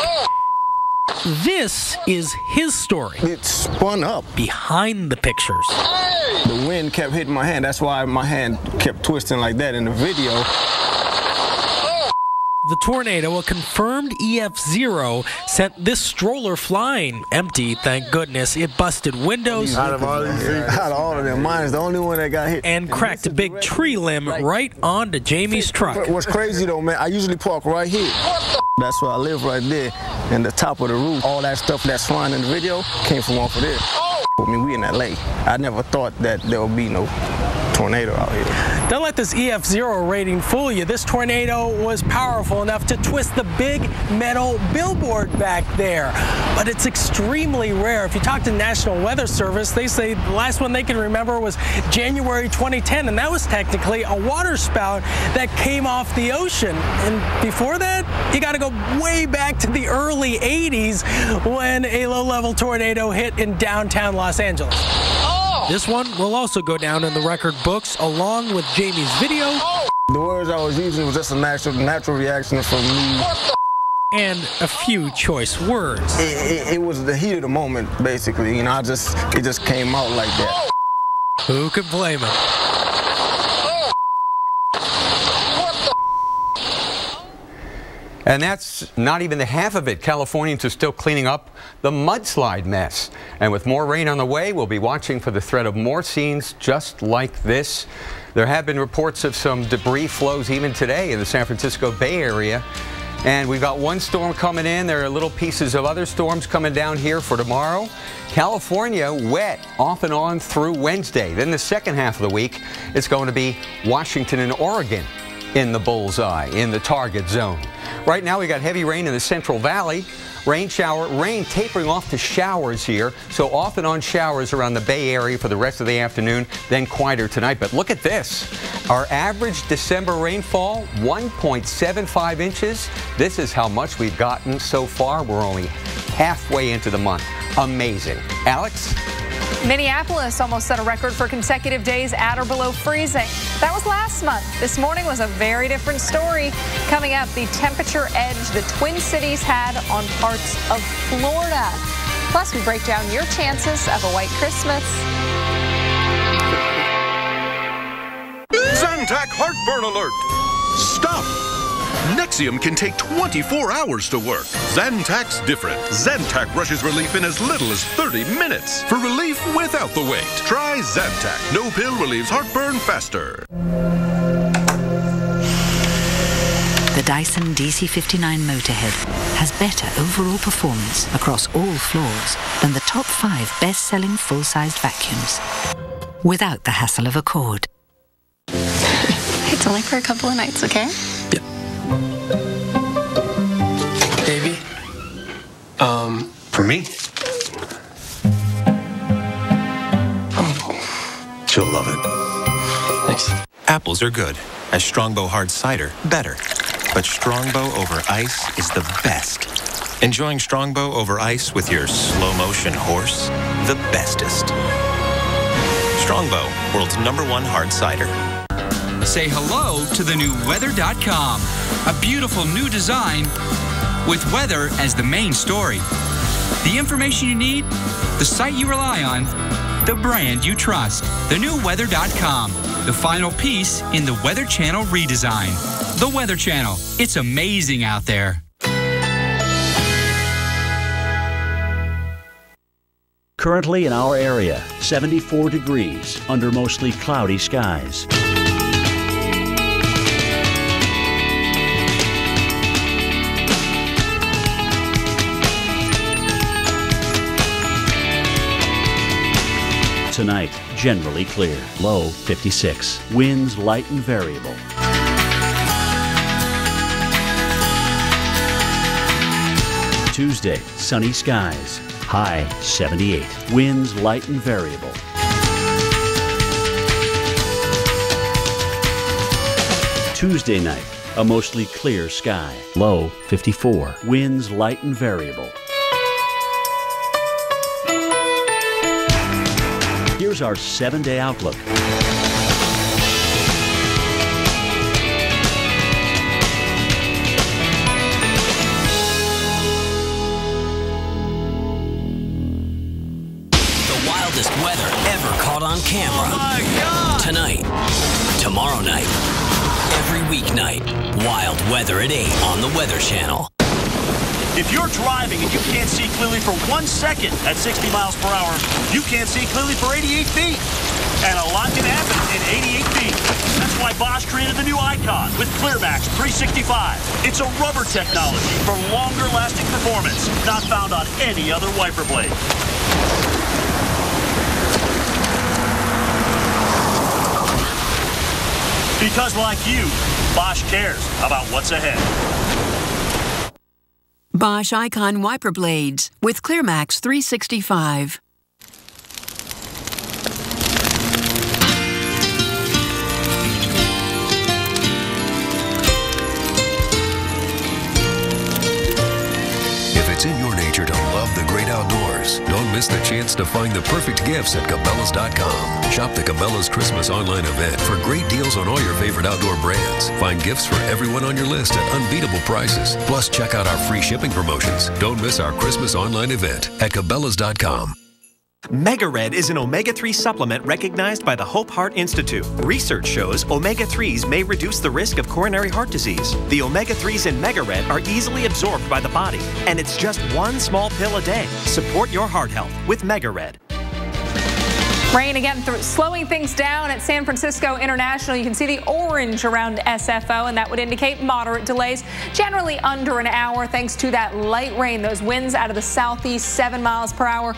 This is his story.
It spun up.
Behind the pictures.
The wind kept hitting my hand. That's why my hand kept twisting like that in the video.
The tornado, a confirmed EF0, sent this stroller flying. Empty, thank goodness. It busted windows.
Out of all of them, mine is the only one that got hit.
And cracked a big tree limb right onto Jamie's truck.
What's crazy though, man, I usually park right here. That's where I live right there, and the top of the roof. All that stuff that's flying in the video came from off of there. I mean, we in LA. I never thought that there would be no tornado out here.
Don't let this EF0 rating fool you. This tornado was powerful enough to twist the big metal billboard back there. But it's extremely rare. If you talk to National Weather Service, they say the last one they can remember was January 2010, and that was technically a water spout that came off the ocean. And before that, you got to go way back to the early 80s when a low-level tornado hit in downtown Los Angeles. This one will also go down in the record books along with Jamie's video.
The words I was using was just a natural reaction from me.
And a few choice words.
It was the heat of the moment, basically. You know, it just came out like that.
Who could blame him?
And that's not even the half of it. Californians are still cleaning up the mudslide mess. And with more rain on the way, we'll be watching for the threat of more scenes just like this. There have been reports of some debris flows even today in the San Francisco Bay Area. And we've got one storm coming in. There are little pieces of other storms coming down here for tomorrow. California wet off and on through Wednesday. Then the second half of the week, it's going to be Washington and Oregon in the bullseye, in the target zone. Right now we got heavy rain in the Central Valley. Rain tapering off to showers here. So off and on showers around the Bay Area for the rest of the afternoon, then quieter tonight. But look at this. Our average December rainfall, 1.75 inches. This is how much we've gotten so far. We're only halfway into the month. Amazing. Alex?
Minneapolis almost set a record for consecutive days at or below freezing. That was last month. This morning was a very different story. Coming up, the temperature edge the Twin Cities had on parts of Florida. Plus, we break down your chances of a white Christmas.
Zantac heartburn alert! Stop! Nexium can take 24 hours to work. Zantac's different. Zantac rushes relief in as little as 30 minutes. For relief without the wait, try Zantac. No pill relieves heartburn faster.
The Dyson DC59 Motorhead has better overall performance across all floors than the top 5 best-selling full-sized vacuums, without the hassle of a cord.
It's only for a couple of nights, okay?
Baby? For me?
She'll love it.
Thanks.
Apples are good. As Strongbow hard cider, better. But Strongbow over ice is the best. Enjoying Strongbow over ice with your slow-motion horse, the bestest. Strongbow, world's #1 hard cider.
Say hello to the new weather.com. A beautiful new design with weather as the main story. The information you need, the site you rely on, the brand you trust. The new weather.com, the final piece in the Weather Channel redesign. The Weather Channel, it's amazing out there.
Currently in our area, 74 degrees under mostly cloudy skies. Tonight, generally clear. Low 56. Winds light and variable. Tuesday, sunny skies. High 78. Winds light and variable. Tuesday night, A mostly clear sky. Low 54. Winds light and variable. Here's our 7-day outlook.
Weather ever caught on camera. Oh my God! Tonight, tomorrow night, every weeknight, wild weather at 8 on the Weather Channel.
If you're driving and you can't see clearly for 1 second at 60 miles per hour, you can't see clearly for 88 feet. And a lot can happen in 88 feet. That's why Bosch created the new Icon with ClearMax 365. It's a rubber technology for longer lasting performance, not found on any other wiper blade. Because like you, Bosch cares about what's ahead.
Bosch Icon Wiper Blades with ClearMax 365.
If it's in your nature to love the great outdoors, don't miss the chance to find the perfect gifts at Cabela's.com. Shop the Cabela's Christmas online event for great deals on all your favorite outdoor brands. Find gifts for everyone on your list at unbeatable prices. Plus, check out our free shipping promotions. Don't miss our Christmas online event at Cabela's.com.
MegaRed is an omega-3 supplement recognized by the Hope Heart Institute. Research shows omega-3s may reduce the risk of coronary heart disease. The omega-3s in MegaRed are easily absorbed by the body, and it's just one small pill a day. Support your heart health with MegaRed.
Rain again slowing things down at San Francisco International. You can see the orange around SFO, and that would indicate moderate delays, generally under an hour thanks to that light rain. Those winds out of the southeast, 7 miles per hour.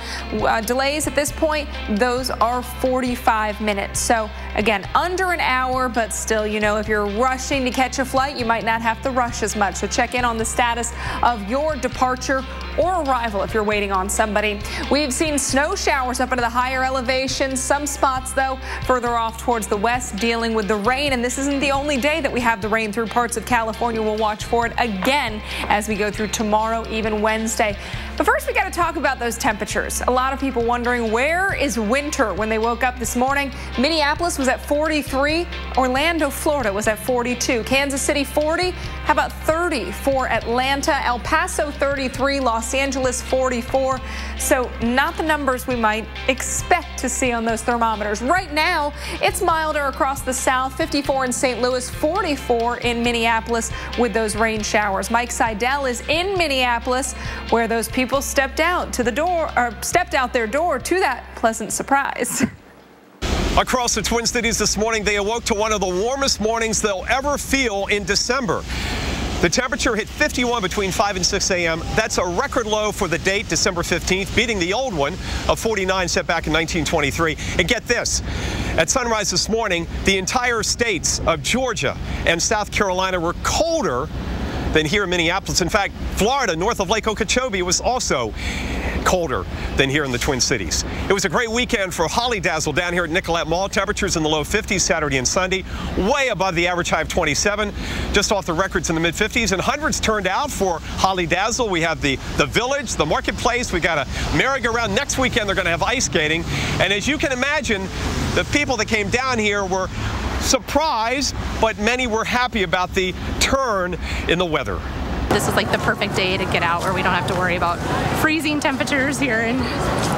Delays at this point, those are 45 minutes. So again, under an hour, but still, you know, if you're rushing to catch a flight, you might not have to rush as much. So check in on the status of your departure or arrival if you're waiting on somebody. We've seen snow showers up into the higher elevations. Some spots, though, further off towards the west dealing with the rain. And this isn't the only day that we have the rain through parts of California. We'll watch for it again as we go through tomorrow, even Wednesday. But first, we got to talk about those temperatures. A lot of people wondering, where is winter when they woke up this morning? Minneapolis was at 43. Orlando, Florida was at 42. Kansas City, 40. How about 30 for Atlanta? El Paso, 33. Los Angeles, 44. So not the numbers we might expect to see on those thermometers. Right now, it's milder across the south. 54 in St. Louis, 44 in Minneapolis with those rain showers. Mike Seidel is in Minneapolis, where those people stepped out their door to that pleasant surprise.
Across the Twin Cities this morning, they awoke to one of the warmest mornings they'll ever feel in December. The temperature hit 51 between 5 and 6 a.m. That's a record low for the date, December 15th, beating the old one of 49 set back in 1923. And get this, at sunrise this morning, the entire states of Georgia and South Carolina were colder than here in Minneapolis. In fact, Florida, north of Lake Okeechobee, was also colder than here in the Twin Cities. It was a great weekend for Holly Dazzle down here at Nicollet Mall. Temperatures in the low 50s Saturday and Sunday, way above the average high of 27, just off the records in the mid-50s. And hundreds turned out for Holly Dazzle. We have the Village, the Marketplace. We got a merry-go-round. Next weekend, they're going to have ice skating. And as you can imagine, the people that came down here were surprised, but many were happy about the turn in the weather.
This is like the perfect day to get out where we don't have to worry about freezing temperatures here in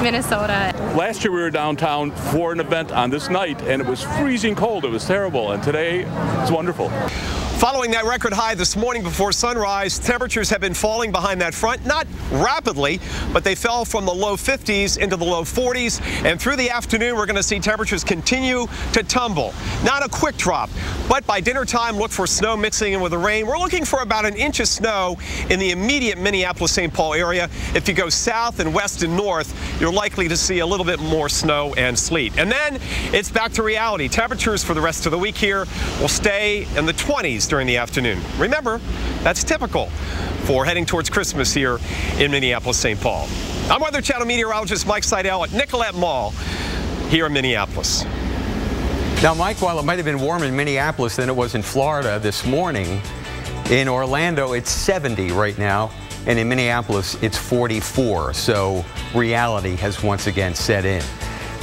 Minnesota.
Last year we were downtown for an event on this night and it was freezing cold. It was terrible, and today it's wonderful.
Following that record high this morning before sunrise, temperatures have been falling behind that front, not rapidly, but they fell from the low 50s into the low 40s. And through the afternoon, we're going to see temperatures continue to tumble. Not a quick drop, but by dinner time, look for snow mixing in with the rain. We're looking for about an inch of snow in the immediate Minneapolis-St. Paul area. If you go south and west and north, you're likely to see a little bit more snow and sleet. And then it's back to reality. Temperatures for the rest of the week here will stay in the 20s during the afternoon. Remember, that's typical for heading towards Christmas here in Minneapolis-St. Paul. I'm Weather Channel meteorologist Mike Seidel at Nicollet Mall here in Minneapolis.
Now, Mike, while it might have been warmer in Minneapolis than it was in Florida this morning, In Orlando, it's 70 right now. And in Minneapolis, it's 44. So reality has once again set in.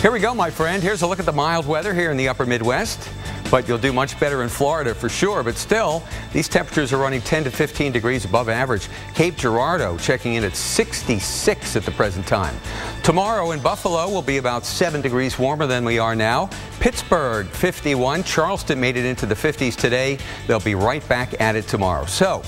Here we go, my friend. Here's a look at the mild weather here in the upper Midwest. But you'll do much better in Florida for sure. But still, these temperatures are running 10 to 15 degrees above average. Cape Girardeau checking in at 66 at the present time. Tomorrow in Buffalo will be about 7 degrees warmer than we are now. Pittsburgh, 51. Charleston made it into the 50s today. They'll be right back at it tomorrow. So,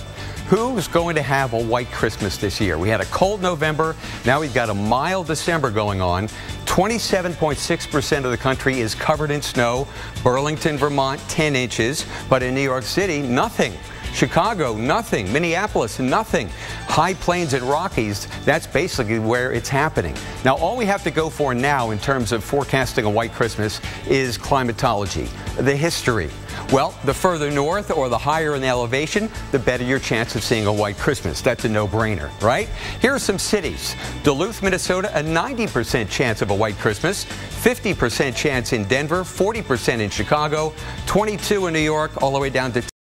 who's going to have a white Christmas this year? We had a cold November. Now we've got a mild December going on. 27.6% of the country is covered in snow. Burlington, Vermont, 10 inches. But in New York City, nothing. Chicago, nothing. Minneapolis, nothing. High Plains and Rockies, that's basically where it's happening. Now, all we have to go for now in terms of forecasting a white Christmas is climatology, the history. Well, the further north or the higher in the elevation, the better your chance of seeing a white Christmas. That's a no-brainer, right? Here are some cities. Duluth, Minnesota, a 90% chance of a white Christmas, 50% chance in Denver, 40% in Chicago, 22 in New York, all the way down to